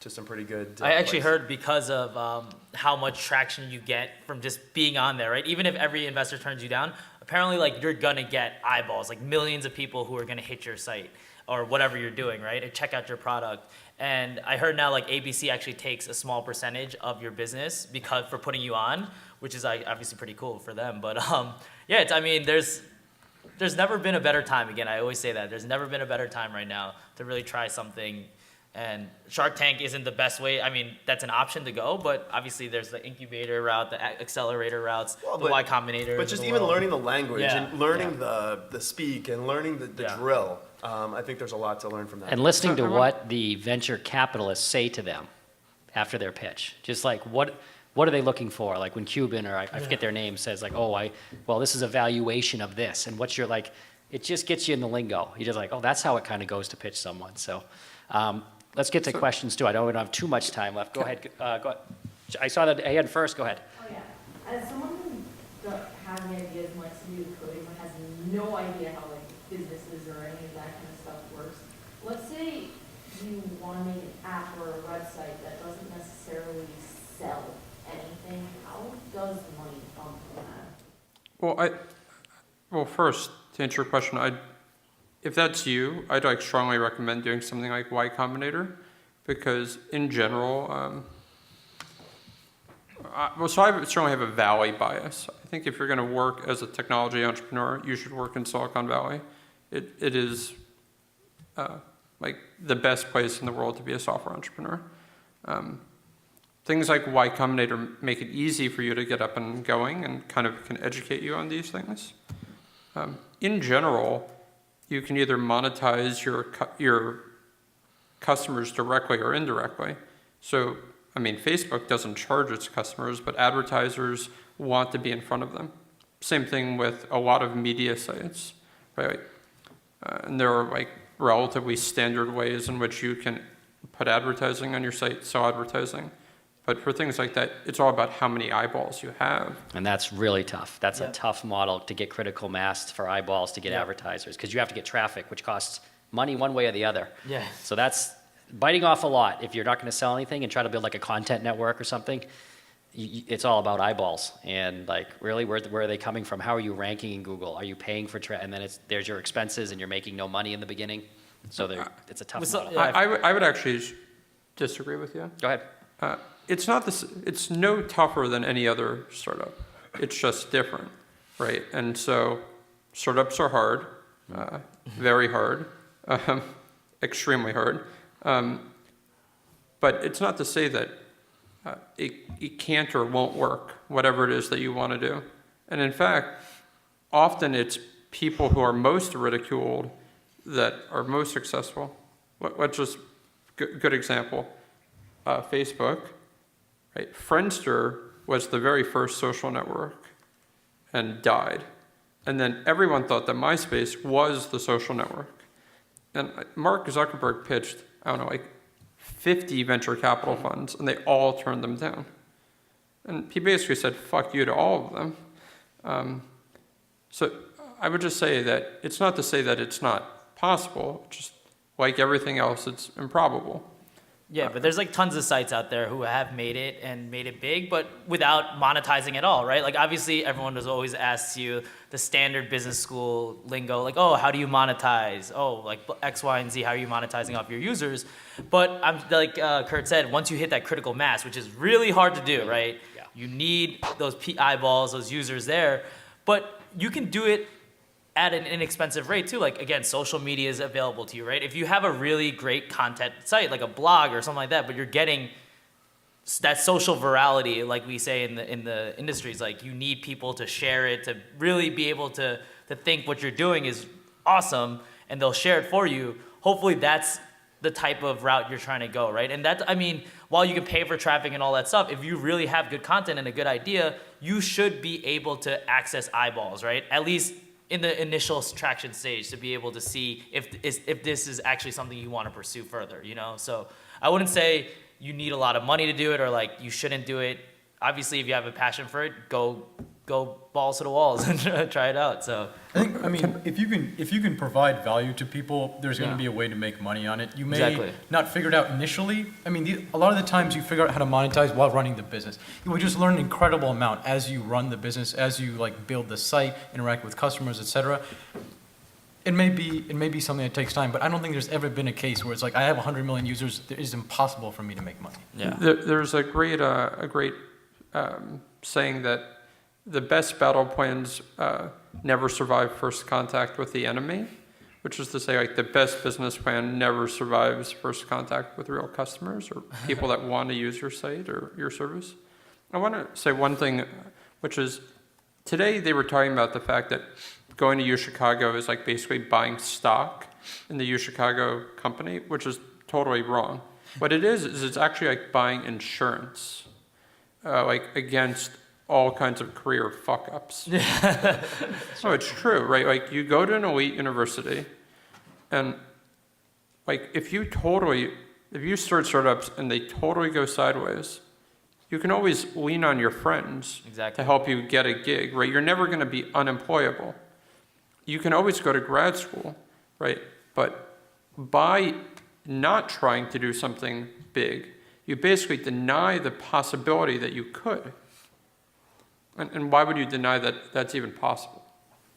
some pretty good I actually place. heard because of how much traction you get from just being on there, right? Even if every investor turns you down, apparently, like, you're gonna get eyeballs, like millions of people who are gonna hit your site. or whatever you're doing, right? And check out your product. And I heard now like ABC actually takes a small percentage of your business because for putting you on, which is like obviously pretty cool for them. But yeah, I mean, there's never been a better time. Again, I always say that there's never been a better time right now to really try something. And Shark Tank isn't the best way. I mean, that's an option to go, but obviously there's the incubator route, the accelerator routes, the Y Combinator. But just even learning the language and learning Yeah. the speak and learning the Yeah. drill, I think there's a lot to learn from that. And listening to what the venture capitalists say to them after their pitch. Just like, what are they looking for? Like when Cuban, or I forget their name, says like, well, this is a valuation of this. And what's your, like, it just gets you in the lingo. You're just like, oh, that's how it kind of goes to pitch someone. So let's get to questions too. I don't have too much time left. Go ahead. Go ahead. I saw that hand first. Go ahead. Oh, yeah. As someone who doesn't have any ideas and likes to do coding, but has no idea how like businesses or any of that kind of stuff works, let's say you want to make an app or a website that doesn't necessarily sell anything. How does the money come from that? Well, first, to answer your question, if that's you, I'd like strongly recommend doing something like Y Combinator, because in general, so I certainly have a Valley bias. I think if you're going to work as a technology entrepreneur, you should work in Silicon Valley. It is like the best place in the world to be a software entrepreneur. Things like Y Combinator make it easy for you to get up and going and kind of can educate you on these things. In general, you can either monetize your customers directly or indirectly. So, I mean, Facebook doesn't charge its customers, but advertisers want to be in front of them. Same thing with a lot of media sites, right? And there are like relatively standard ways in which you can put advertising on your site, sell advertising. But for things like that, it's all about how many eyeballs you have. And that's really tough. That's Yeah. a tough model to get critical mass for eyeballs to get Yeah. advertisers, because you have to get traffic, which costs money one way or the other. Yeah. So that's biting off a lot. If you're not going to sell anything and try to build like a content network or something, it's all about eyeballs. And like, really, where are they coming from? How are you ranking in Google? Are you paying for and then there's your expenses, and you're making no money in the beginning. So it's a tough model. Yeah. I would actually disagree with you. Go ahead. It's not this. It's no tougher than any other startup. It's just different, right? And so, startups are hard, very hard, extremely hard. But it's not to say that it can't or won't work, whatever it is that you want to do. And in fact, often it's people who are most ridiculed that are most successful. Let's just good example. Facebook. Right? Friendster was the very first social network and died. And then everyone thought that MySpace was the social network. And Mark Zuckerberg pitched, I don't know, like 50 venture capital funds, and they all turned them down. And he basically said, fuck you to all of them. So I would just say that it's not to say that it's not possible, just like everything else, it's improbable. Yeah, but there's like tons of sites out there who have made it and made it big, but without monetizing at all, right? Like obviously everyone has always asked you the standard business school lingo, like, oh, how do you monetize? Oh, like X, Y, and Z, how are you monetizing off your users? But I'm like Kurt said, once you hit that critical mass, which is really hard to do, right? Yeah. You need those eyeballs, those users there, but you can do it at an inexpensive rate too. Like again, social media is available to you, right? If you have a really great content site, like a blog or something like that, but you're getting that social virality, like we say in the industries, like you need people to share it, to really be able to think what you're doing is awesome, and they'll share it for you. Hopefully that's the type of route you're trying to go, right? And that, I mean, while you can pay for traffic and all that stuff, if you really have good content and a good idea, you should be able to access eyeballs, right? At least in the initial traction stage, to be able to see if this is actually something you want to pursue further, you know? So I wouldn't say you need a lot of money to do it, or like you shouldn't do it. Obviously, if you have a passion for it, go balls to the walls and try it out. So I mean, if you can provide value to people, there's going to Yeah. be a way to make money on it. You may Exactly. not figure it out initially. I mean, a lot of the times you figure out how to monetize while running the business. You will just learn an incredible amount as you run the business, as you like build the site, interact with customers, etc. it may be something that takes time, but I don't think there's ever been a case where it's like I have 100 million users. It is impossible for me to make money. Yeah. There's a great saying that the best battle plans never survive first contact with the enemy, which is to say, like, the best business plan never survives first contact with real customers or people that want to use your site or your service. I want to say one thing, which is today they were talking about the fact that going to UChicago is like basically buying stock in the UChicago company, which is totally wrong. What it is it's actually like buying insurance, like against all kinds of career fuck-ups. No, it's true, right? Like, you go to an elite university, and like if you start startups and they totally go sideways, you can always lean on your friends Exactly. to help you get a gig, right? You're never going to be unemployable. You can always go to grad school, right? But by not trying to do something big, you basically deny the possibility that you could. And why would you deny that that's even possible?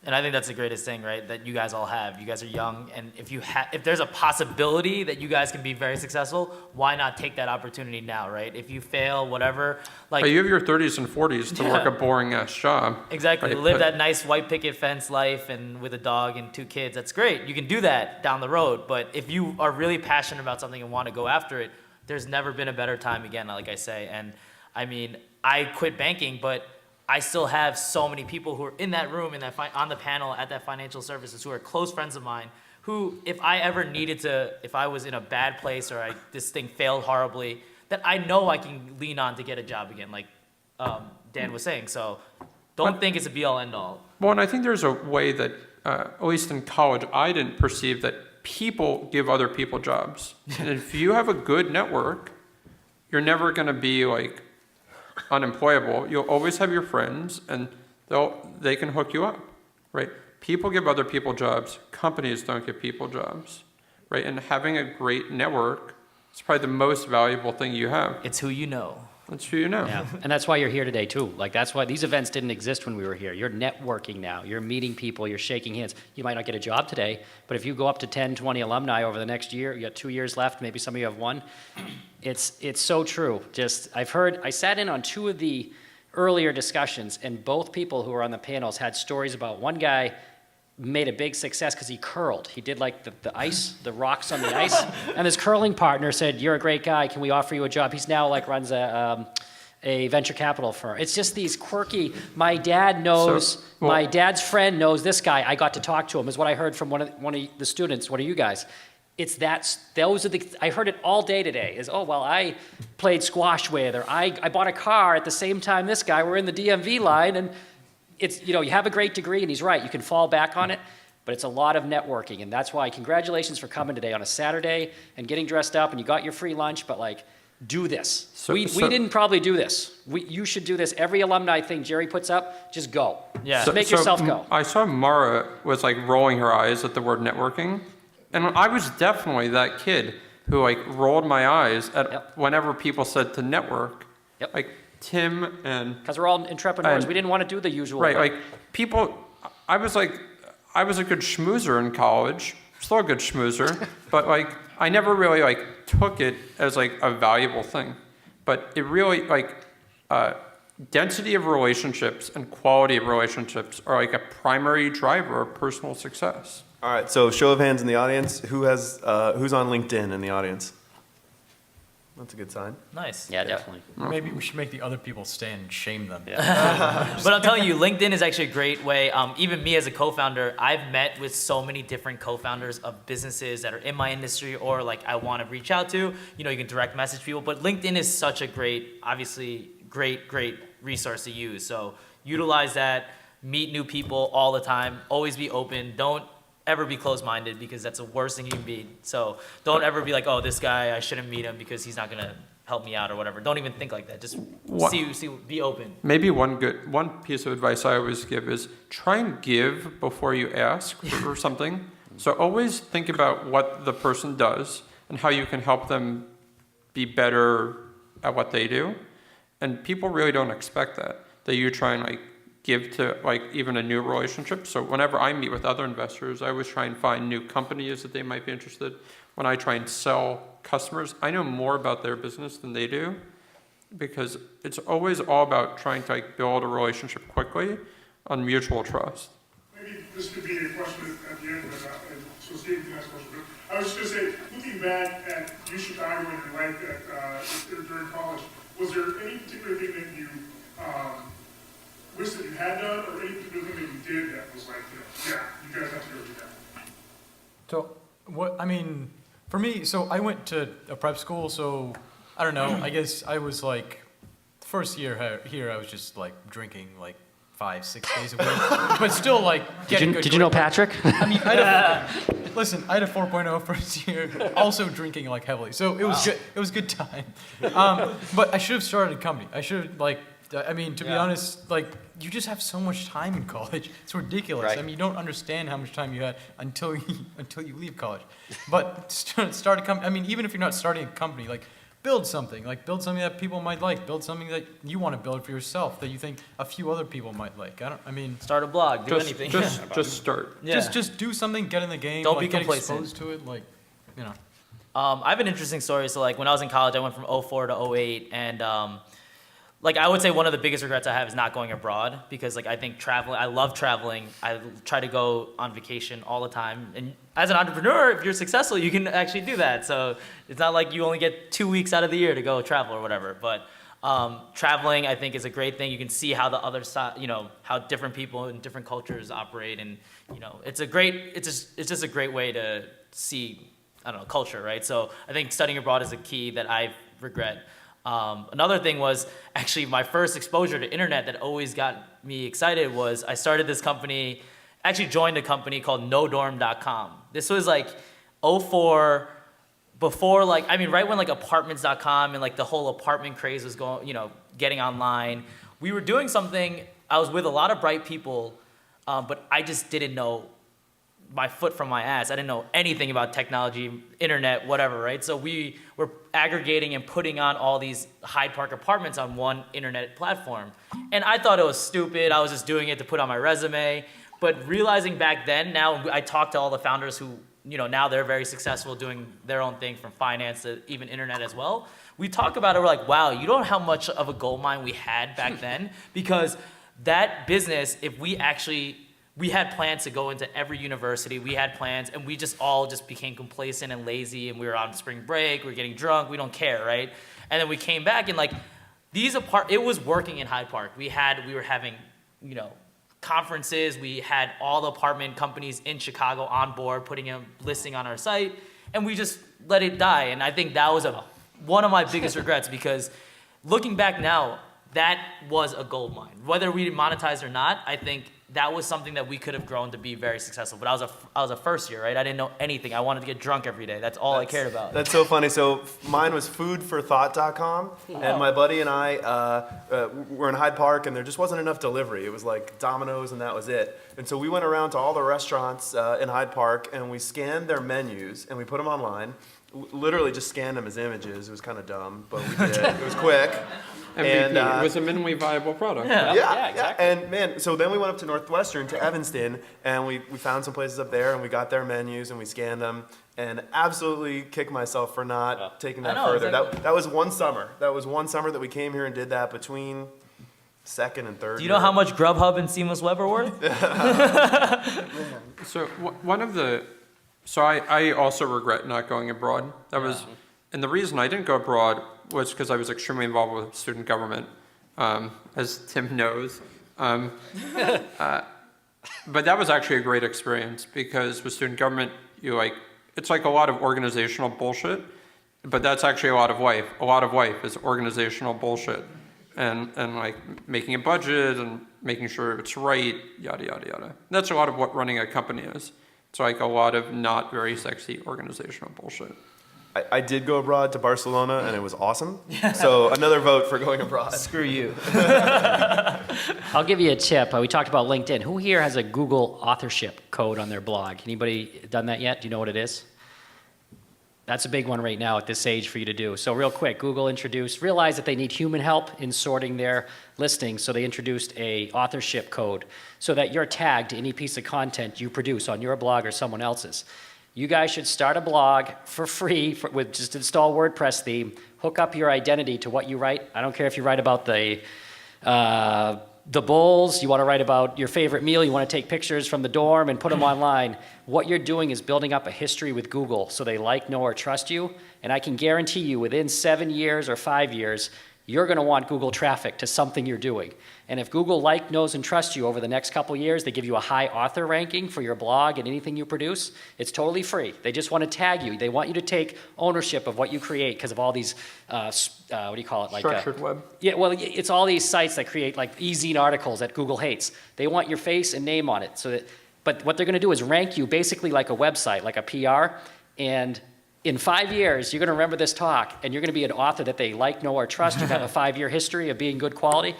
And I think that's the greatest thing, right, that you guys all have. You guys are young, and if there's a possibility that you guys can be very successful, why not take that opportunity now, right? If you fail, whatever, like You have your 30s and 40s to work a boring ass job. exactly, right? live But- that nice white picket fence life and with a dog and 2 kids. That's great. You can do that down the road. But if you are really passionate about something and want to go after it, there's never been a better time again, like I say. And I mean, I quit banking, but I still have so many people who are in that room, on the panel at that financial services, who are close friends of mine, who, if I ever needed to, if I was in a bad place or this thing failed horribly, that I know I can lean on to get a job again, like Dan was saying. So don't think it's a be-all, end-all. Well, and I think there's a way that, at least in college, I didn't perceive that people give other people jobs. And if you have a good network, you're never going to be like unemployable. You'll always have your friends, and they can hook you up, right? People give other people jobs. Companies don't give people jobs, right? And having a great network is probably the most valuable thing you have. It's who you know. That's who you know. Yeah, and that's why you're here today too. Like, that's why these events didn't exist when we were here. You're networking now. You're meeting people. You're shaking hands. You might not get a job today, but if you go up to 10, 20 alumni over the next year, you got 2 years left, maybe some of you have 1. It's so true. I sat in on 2 of the earlier discussions, and both people who were on the panels had stories about one guy made a big success because he curled. He did like the ice, the rocks on the ice, and his curling partner said, "You're a great guy. Can we offer you a job?" He's now like runs a venture capital firm. It's just these quirky. My dad knows. My dad's friend knows this guy. I got to talk to him. Is what I heard from one of the students. One of you guys. It's those are the. I heard it all day today. Is I played squash with, or I bought a car at the same time this guy. We're in the DMV line, and it's, you have a great degree, and he's right. You can fall back on it, but it's a lot of networking, and that's why congratulations for coming today on a Saturday and getting dressed up, and you got your free lunch. But like, do this. We didn't probably do this. You should do this. Every alumni thing Jerry puts up, just go. Yeah. Just make yourself go. I saw Mara was like rolling her eyes at the word networking. And I was definitely that kid who like rolled my eyes at whenever people said to network. Yep. Like Tim and Because we're all entrepreneurs. And- We didn't want to do the usual. right, like people. I was a good schmoozer in college, still a good schmoozer, but like I never really like took it as like a valuable thing. But it really density of relationships and quality of relationships are like a primary driver of personal success. All right, so show of hands in the audience. Who's on LinkedIn in the audience? That's a good sign. Nice. Yeah, definitely. Maybe we should make the other people stay and shame them. But I'm telling you, LinkedIn is actually a great way. Even me as a co-founder, I've met with so many different co-founders of businesses that are in my industry or like I want to reach out to. You can direct message people. But LinkedIn is such a great resource to use. So utilize that. Meet new people all the time. Always be open. Don't ever be closed-minded, because that's the worst thing you can be. So don't ever be like, oh, this guy, I shouldn't meet him because he's not gonna help me out or whatever. Don't even think like that. Just be open. Maybe one piece of advice I always give is try and give before you ask for something. So always think about what the person does and how you can help them be better at what they do. And people really don't expect that you try and like give to like even a new relationship. So whenever I meet with other investors, I always try and find new companies that they might be interested. When I try and sell customers, I know more about their business than they do, because it's always all about trying to like build a relationship quickly on mutual trust. Maybe this could be a question at the end, but, so Steve can ask a question. But I was just gonna say, looking back at U Chicago and your life during college, was there any particular thing that you wish that you had done, or any particular thing that you did that was like, yeah, you guys have to go do that? So, I mean, for me, so I went to a prep school, so I don't know, I guess I was like, the first year here, I was just like drinking like 5-6 days a week, but still like getting good Did you know grades. Patrick? I mean, listen, I had a 4.0 first year, also drinking like heavily, so it was good. It was a good time. But I should have started a company. I should have I mean, to be honest, like you just have so much time in college. It's ridiculous. Right. I mean, you don't understand how much time you had until you leave college. But start a company. I mean, even if you're not starting a company, like build something that people might like. Build something that you want to build for yourself that you think a few other people might like. I mean. Start a blog, do anything. Just start. Yeah. Just do something, get in the game. Don't like, be get complacent. exposed to it, like, you know. I have an interesting story. So like when I was in college, I went from 04 to 08, and like I would say one of the biggest regrets I have is not going abroad, because like I think traveling, I love traveling. I try to go on vacation all the time. And as an entrepreneur, if you're successful, you can actually do that. So it's not like you only get 2 weeks out of the year to go travel or whatever. But traveling, I think, is a great thing. You can see how the other side, how different people in different cultures operate, and it's just a great way to see, I don't know, culture, right? So I think studying abroad is a key that I regret. Another thing was actually my first exposure to internet that always got me excited was I started this company, actually joined a company called NoDorm.com. This was like 04, before like, I mean, right when like apartments.com and like the whole apartment craze was going, getting online. We were doing something, I was with a lot of bright people, but I just didn't know my foot from my ass. I didn't know anything about technology, internet, whatever, right? So we were aggregating and putting on all these Hyde Park apartments on one internet platform. And I thought it was stupid. I was just doing it to put on my resume. But realizing back then, now I talked to all the founders who, now they're very successful doing their own thing, from finance to even internet as well. We talk about it, we're like, wow, you don't know how much of a gold mine we had back then? Because that business, if we had plans to go into every university. We had plans, and we just all became complacent and lazy, and we were on spring break, we were getting drunk, we don't care, right? And then we came back, and like it was working in Hyde Park. We were having, conferences. We had all the apartment companies in Chicago on board, putting a listing on our site, and we just let it die. And I think that was one of my biggest regrets, because looking back now, that was a gold mine. Whether we monetized or not, I think that was something that we could have grown to be very successful. But I was a first year, right? I didn't know anything. I wanted to get drunk every day. That's all I cared about. That's so funny. So mine was foodforthought.com, and my buddy and I were in Hyde Park, and there just wasn't enough delivery. It was like Domino's, and that was it. And so we went around to all the restaurants in Hyde Park, and we scanned their menus, and we put them online. Literally just scanned them as images. It was kind of dumb, but we did. It was quick. MVP. And, It was a minimally viable product. Yeah, exactly. And man, so then we went up to Northwestern, to Evanston, and we found some places up there, and we got their menus, and we scanned them, and absolutely kicked myself for not taking that further. Exactly. That was one summer. That was one summer that we came here and did that between second and third Do you know year. how much Grubhub and Seamless Web are worth? So So I also regret not going abroad. And the reason I didn't go abroad was because I was extremely involved with student government, as Tim knows. But that was actually a great experience, because with student government, it's like a lot of organizational bullshit, but that's actually a lot of life. A lot of life is organizational bullshit, and like making a budget and making sure it's right, yada, yada, yada. That's a lot of what running a company is. It's like a lot of not very sexy organizational bullshit. I did go abroad to Barcelona, and it was awesome. So another vote for going abroad. Screw you. I'll give you a tip. We talked about LinkedIn. Who here has a Google authorship code on their blog? Anybody done that yet? Do you know what it is? That's a big one right now at this age for you to do. So real quick, Google realized that they need human help in sorting their listings, so they introduced a authorship code so that you're tagged to any piece of content you produce on your blog or someone else's. You guys should start a blog for free with just install WordPress theme, hook up your identity to what you write. I don't care if you write about the Bulls, you want to write about your favorite meal, you want to take pictures from the dorm and put them online. What you're doing is building up a history with Google so they like, know, or trust you. And I can guarantee you within 7 years or 5 years, you're going to want Google traffic to something you're doing. And if Google like, knows, and trusts you over the next couple years, they give you a high author ranking for your blog and anything you produce. It's totally free. They just want to tag you. They want you to take ownership of what you create because of all these, what do you call it? Structured web. Yeah, well, it's all these sites that create like e-zine articles that Google hates. They want your face and name on it. But what they're going to do is rank you basically like a website, like a PR, and in 5 years, you're going to remember this talk, and you're going to be an author that they like, know, or trust. You have a 5-year history of being good quality.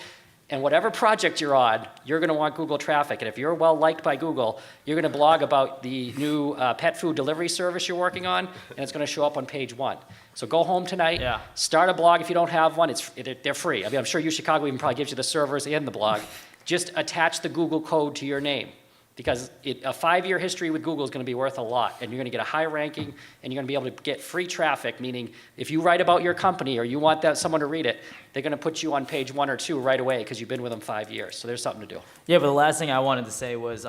And whatever project you're on, you're going to want Google traffic. And if you're well liked by Google, you're going to blog about the new pet food delivery service you're working on, and it's going to show up on page 1. So go home tonight, start a blog if you don't have one. They're free. I mean, I'm sure UChicago even probably gives you the servers and the blog. Just attach the Google code to your name. Because a 5-year history with Google is going to be worth a lot, and you're going to get a high ranking, and you're going to be able to get free traffic, meaning if you write about your company or you want someone to read it, they're going to put you on page 1 or 2 right away because you've been with them 5 years. So there's something to do. Yeah, but the last thing I wanted to say was,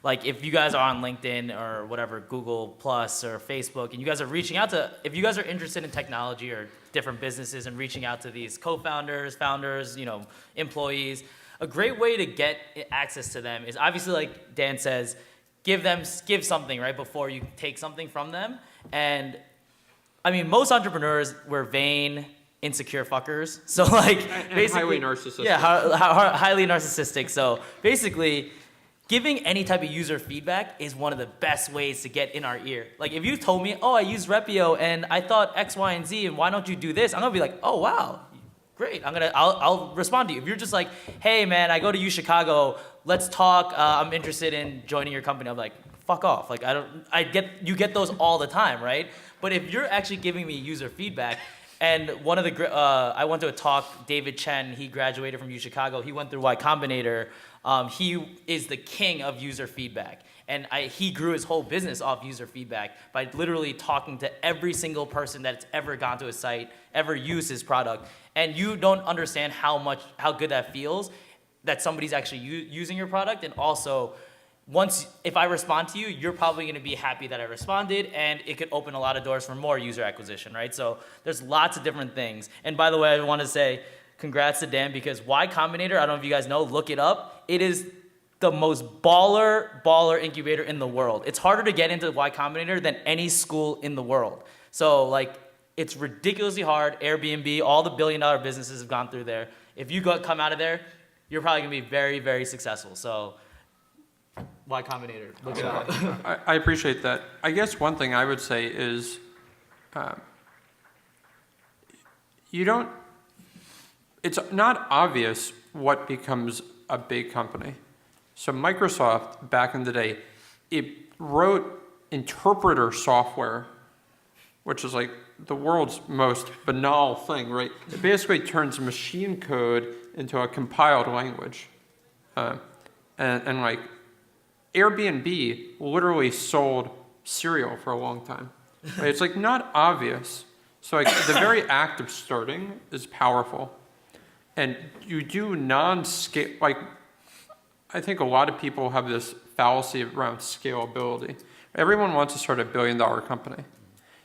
like, if you guys are on LinkedIn or whatever, Google Plus or Facebook, and you guys are reaching out to, if you guys are interested in technology or different businesses and reaching out to these co-founders, founders, employees, a great way to get access to them is obviously, like Dan says, give something right before you take something from them. And I mean, most entrepreneurs were vain, insecure fuckers. So like, basically, highly narcissistic. Yeah, highly narcissistic. So basically, giving any type of user feedback is one of the best ways to get in our ear. Like if you told me, oh, I use Repio and I thought X, Y, and Z, and why don't you do this? I'm gonna be like, oh wow. Great, I'll respond to you. If you're just like, hey man, I go to UChicago, let's talk, I'm interested in joining your company, I'm like, fuck off. Like you get those all the time, right? But if you're actually giving me user feedback, and one of the, I went to a talk, David Chen, he graduated from UChicago, he went through Y Combinator, he is the king of user feedback. And he grew his whole business off user feedback by literally talking to every single person that's ever gone to his site, ever used his product. And you don't understand how good that feels that somebody's actually using your product. And also, if I respond to you, you're probably going to be happy that I responded, and it could open a lot of doors for more user acquisition, right? So there's lots of different things. And by the way, I want to say congrats to Dan, because Y Combinator, I don't know if you guys know, look it up. It is the most baller incubator in the world. It's harder to get into Y Combinator than any school in the world. So like, it's ridiculously hard. Airbnb, all the billion-dollar businesses have gone through there. If you come out of there, you're probably gonna be very, very successful. So, Y Combinator, look it up. I appreciate that. I guess one thing I would say is, it's not obvious what becomes a big company. So Microsoft, back in the day, it wrote interpreter software, which is like the world's most banal thing, right? It basically turns machine code into a compiled language. And like Airbnb literally sold cereal for a long time. Right? It's like not obvious. So like the very act of starting is powerful. And you do non-scale, like I think a lot of people have this fallacy around scalability. Everyone wants to start a $1 billion company.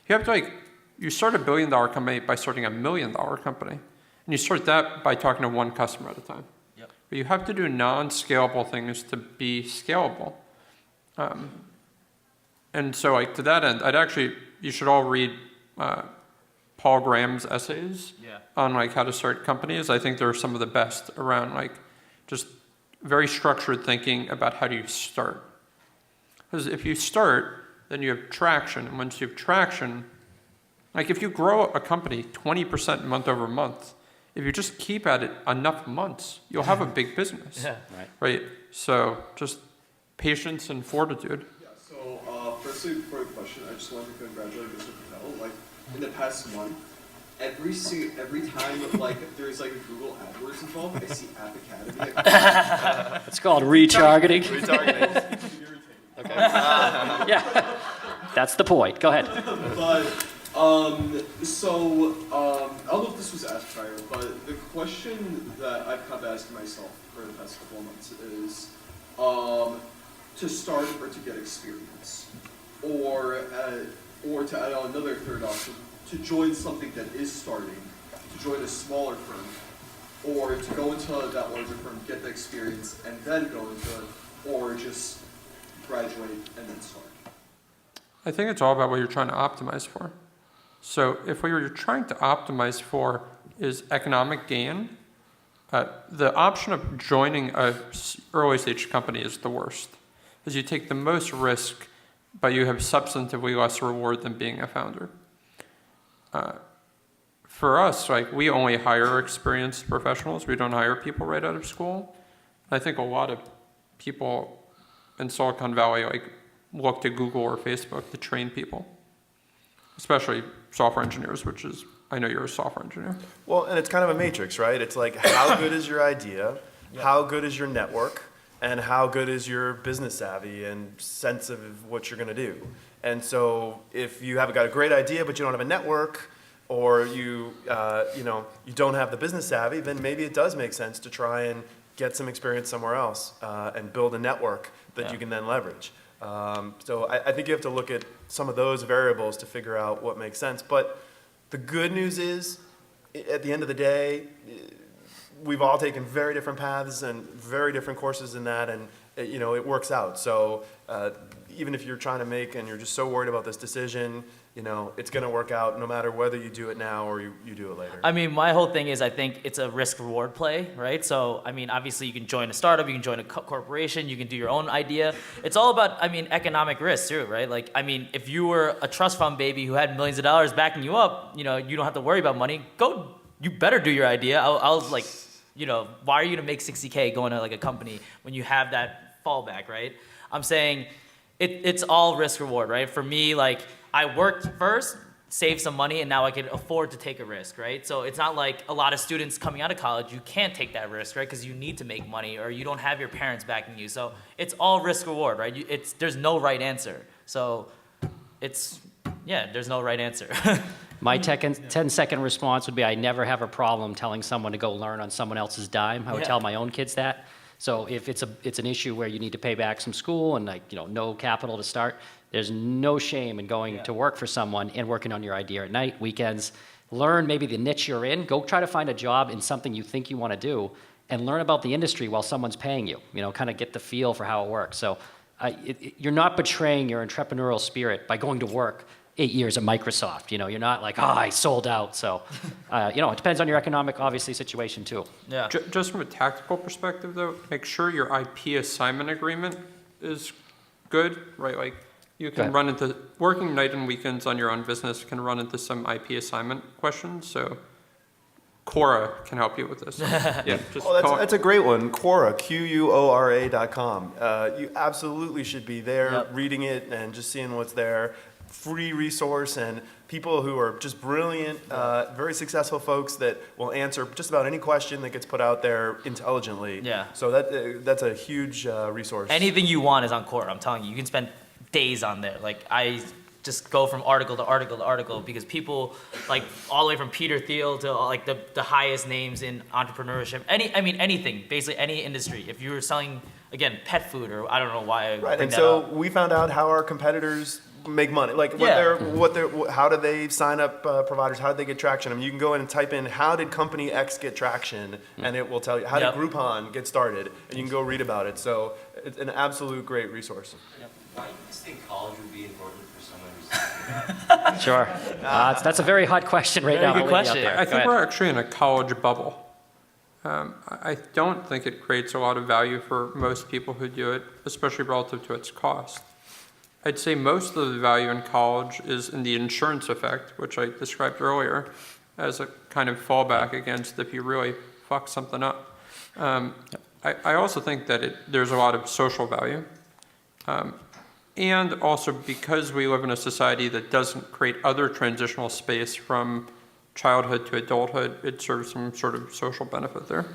You have to you start a $1 billion company by starting a $1 million company. And you start that by talking to one customer at a time. Yep. But you have to do non-scalable things to be scalable. And so to that end, you should all read Paul Graham's essays on how to start companies. I think they're some of the best around just very structured thinking about how do you start. Because if you start, then you have traction. And once you have traction, if you grow a company 20% month over month, if you just keep at it enough months, you'll have a big business. Yeah. Right? So just patience and fortitude. Yeah, so firstly, before the question, I just wanted to congratulate Mr. Patel. Like, in the past month, every time, like, there's like a Google AdWords involved, I see App Academy. It's called retargeting. Retargeting. Okay. Yeah, that's the point. Go ahead. But, I don't know if this was asked prior, but the question that I've kind of asked myself for the past couple of months is, to start or to get experience, or to add on another third option, to join something that is starting, to join a smaller firm, or to go into that larger firm, get the experience, and then go into it, or just graduate and then start. I think it's all about what you're trying to optimize for. So if what you're trying to optimize for is economic gain, the option of joining a early stage company is the worst, because you take the most risk, but you have substantively less reward than being a founder. For us, like, we only hire experienced professionals. We don't hire people right out of school. I think a lot of people in Silicon Valley like look to Google or Facebook to train people, especially software engineers, which is, I know you're a software engineer. Well, and it's kind of a matrix, right? It's like, how good is your idea? How good is your network? And how good is your business savvy and sense of what you're going to do? And so if you have got a great idea, but you don't have a network, or you don't have the business savvy, then maybe it does make sense to try and get some experience somewhere else and build a network that you can then leverage. So I think you have to look at some of those variables to figure out what makes sense. But the good news is, at the end of the day, we've all taken very different paths and very different courses in that, and it works out. So even if you're trying to make and you're just so worried about this decision, it's going to work out no matter whether you do it now or you do it later. I mean, my whole thing is I think it's a risk-reward play, right? So, I mean, obviously you can join a startup, you can join a corporation, you can do your own idea. It's all about, economic risk too, right? Like, if you were a trust fund baby who had millions of dollars backing you up, you don't have to worry about money. You better do your idea. Why are you gonna make 60K going to like a company when you have that fallback, right? I'm saying it's all risk-reward, right? For me, like, I worked first, saved some money, and now I can afford to take a risk, right? So it's not like a lot of students coming out of college, you can't take that risk, right? Because you need to make money or you don't have your parents backing you. So it's all risk-reward, right? There's no right answer. So there's no right answer. My 10-second response would be, I never have a problem telling someone to go learn on someone else's dime. I would tell my own kids that. So if it's an issue where you need to pay back some school and no capital to start, there's no shame in going to work for someone and working on your idea at night, weekends. Learn maybe the niche you're in. Go try to find a job in something you think you want to do, and learn about the industry while someone's paying you. Kind of get the feel for how it works. So you're not betraying your entrepreneurial spirit by going to work 8 years at Microsoft. You're not like, I sold out. So, it depends on your economic, obviously, situation too. Yeah. Just from a tactical perspective, though, make sure your IP assignment agreement is good, right? Like, you can run into, working night and weekends on your own business can run into some IP assignment questions. So Quora can help you with this. That's a great one. Quora, Quora.com. You absolutely should be there reading it and just seeing what's there. Free resource, and people who are just brilliant, very successful folks that will answer just about any question that gets put out there intelligently. Yeah. So that's a huge resource. Anything you want is on Quora. I'm telling you, you can spend days on there. Like, I just go from article to article to article because people, like, all the way from Peter Thiel to like the highest names in entrepreneurship. Anything, basically any industry. If you were selling, again, pet food, or I don't know why I Right, bring and that so up. we found out how our competitors make money. Like, how do they sign up providers? How did they get traction? You can go in and type in, how did company X get traction? And it will tell you, how did Groupon get started? And you can go read about it. So it's an absolute great resource. Why do you think college would be important for someone who's thinking about Sure. That's a very hot question right now. Very good question. I think we're actually in a college bubble. I don't think it creates a lot of value for most people who do it, especially relative to its cost. I'd say most of the value in college is in the insurance effect, which I described earlier, as a kind of fallback against if you really fuck something up. I also think that there's a lot of social value. And also because we live in a society that doesn't create other transitional space from childhood to adulthood, it serves some sort of social benefit there.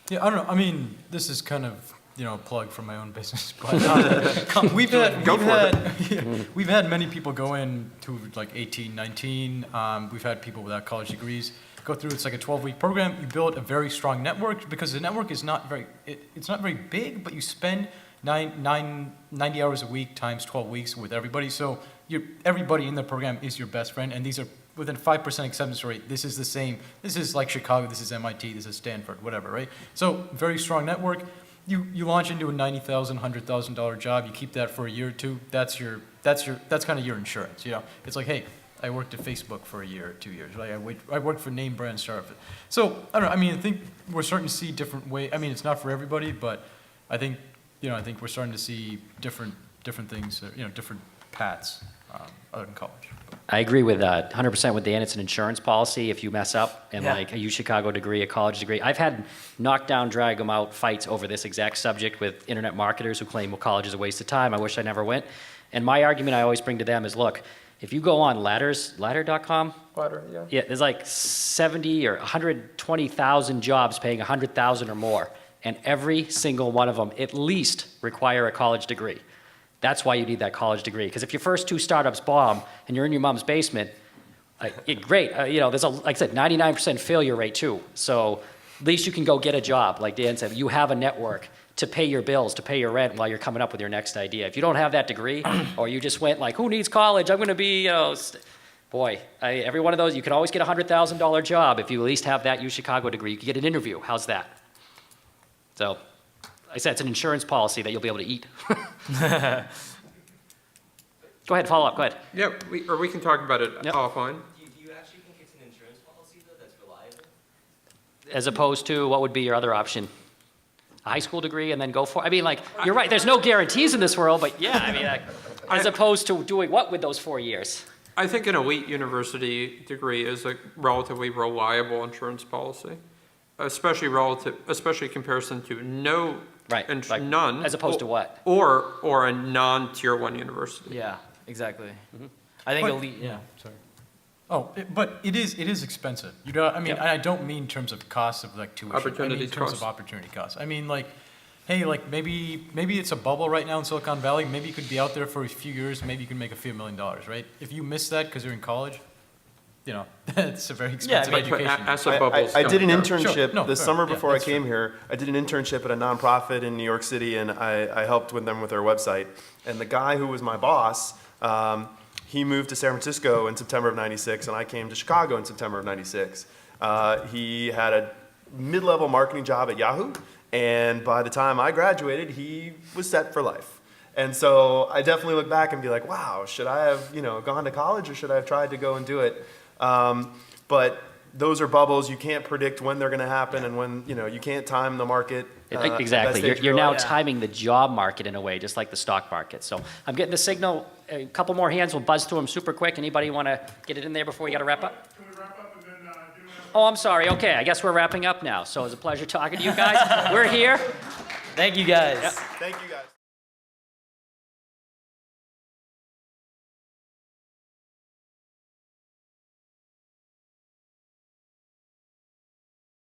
Yeah, I don't know. I mean, this is kind of, you know, a plug for my own business, but we've had many people go in to like 18, 19. We've had people without college degrees go through. It's like a 12-week program. You build a very strong network because the network is not very, it's not very big, but you spend 90 hours a week times 12 weeks with everybody. So everybody in the program is your best friend, and these are within 5% acceptance rate. This is the same. This is like Chicago. This is MIT. This is Stanford. Whatever, right? So very strong network. You launch into a $90,000, $100,000 job. You keep that for a year or two. That's kind of your insurance. You know, it's like, hey, I worked at Facebook for a year or 2 years. Right? I worked for name brand startup. So I don't know. I mean, I think we're starting to see different ways. I mean, it's not for everybody, but I think we're starting to see different things. You know, different paths other than college. I agree with 100% with Dan. It's an insurance policy if you mess up and like a UChicago degree, a college degree. I've had knockdown, drag them out fights over this exact subject with internet marketers who claim, well, college is a waste of time. I wish I never went. And my argument I always bring to them is, look, if you go on ladder.com, yeah, there's like 70 or 120,000 jobs paying 100,000 or more, and every single one of them at least require a college degree. That's why you need that college degree. Because if your first 2 startups bomb and you're in your mom's basement, great. You know, there's like I said, 99% failure rate too. So at least you can go get a job. Like Dan said, you have a network to pay your bills, to pay your rent while you're coming up with your next idea. If you don't have that degree, or you just went like, who needs college? I'm going to be, you know, boy, every one of those, you can always get a $100,000 job if you at least have that UChicago degree. You can get an interview. How's that? So. I said it's an insurance policy that you'll be able to eat. Go ahead, follow up, go ahead. Yeah, we can talk about it offline. Do you actually think it's an insurance policy, though, that's reliable? As opposed to, what would be your other option? A high school degree and then go for it? I mean, like, you're right, there's no guarantees in this world, but yeah, I mean, as opposed to doing what with those 4 years? I think an elite university degree is a relatively reliable insurance policy, especially in comparison to no. Right, and like, none. As opposed to what? Or a non-tier 1 university. Yeah, exactly. I think elite. Yeah. Sorry. Oh, but it is expensive. You know, I mean, I don't mean in terms of cost of like tuition. I mean in terms of opportunity costs. I mean, like, hey, like maybe it's a bubble right now in Silicon Valley. Maybe you could be out there for a few years. Maybe you can make a few $1 million, right? If you miss that because you're in college, you know, it's a very expensive education. I did an internship the summer before I came true. here. I did an internship at a nonprofit in New York City, and I helped with them with their website. And the guy who was my boss, he moved to San Francisco in September of '96, and I came to Chicago in September of '96. He had a mid-level marketing job at Yahoo, and by the time I graduated, he was set for life. And so I definitely look back and be like, wow, should I have, you know, gone to college, or should I have tried to go and do it? But those are bubbles. You can't predict when they're going to happen, and when, you know, you can't time the market. Exactly. You're now timing the job market in a way, just like the stock market. So I'm getting the signal. A couple more hands. We'll buzz through them super quick. Anybody want to get it in there before you got to wrap up? Can we wrap up and then, Oh, I'm sorry. Okay, I guess we're wrapping up now. So it was a pleasure talking to you guys. We're here. Thank you guys. Thank you guys.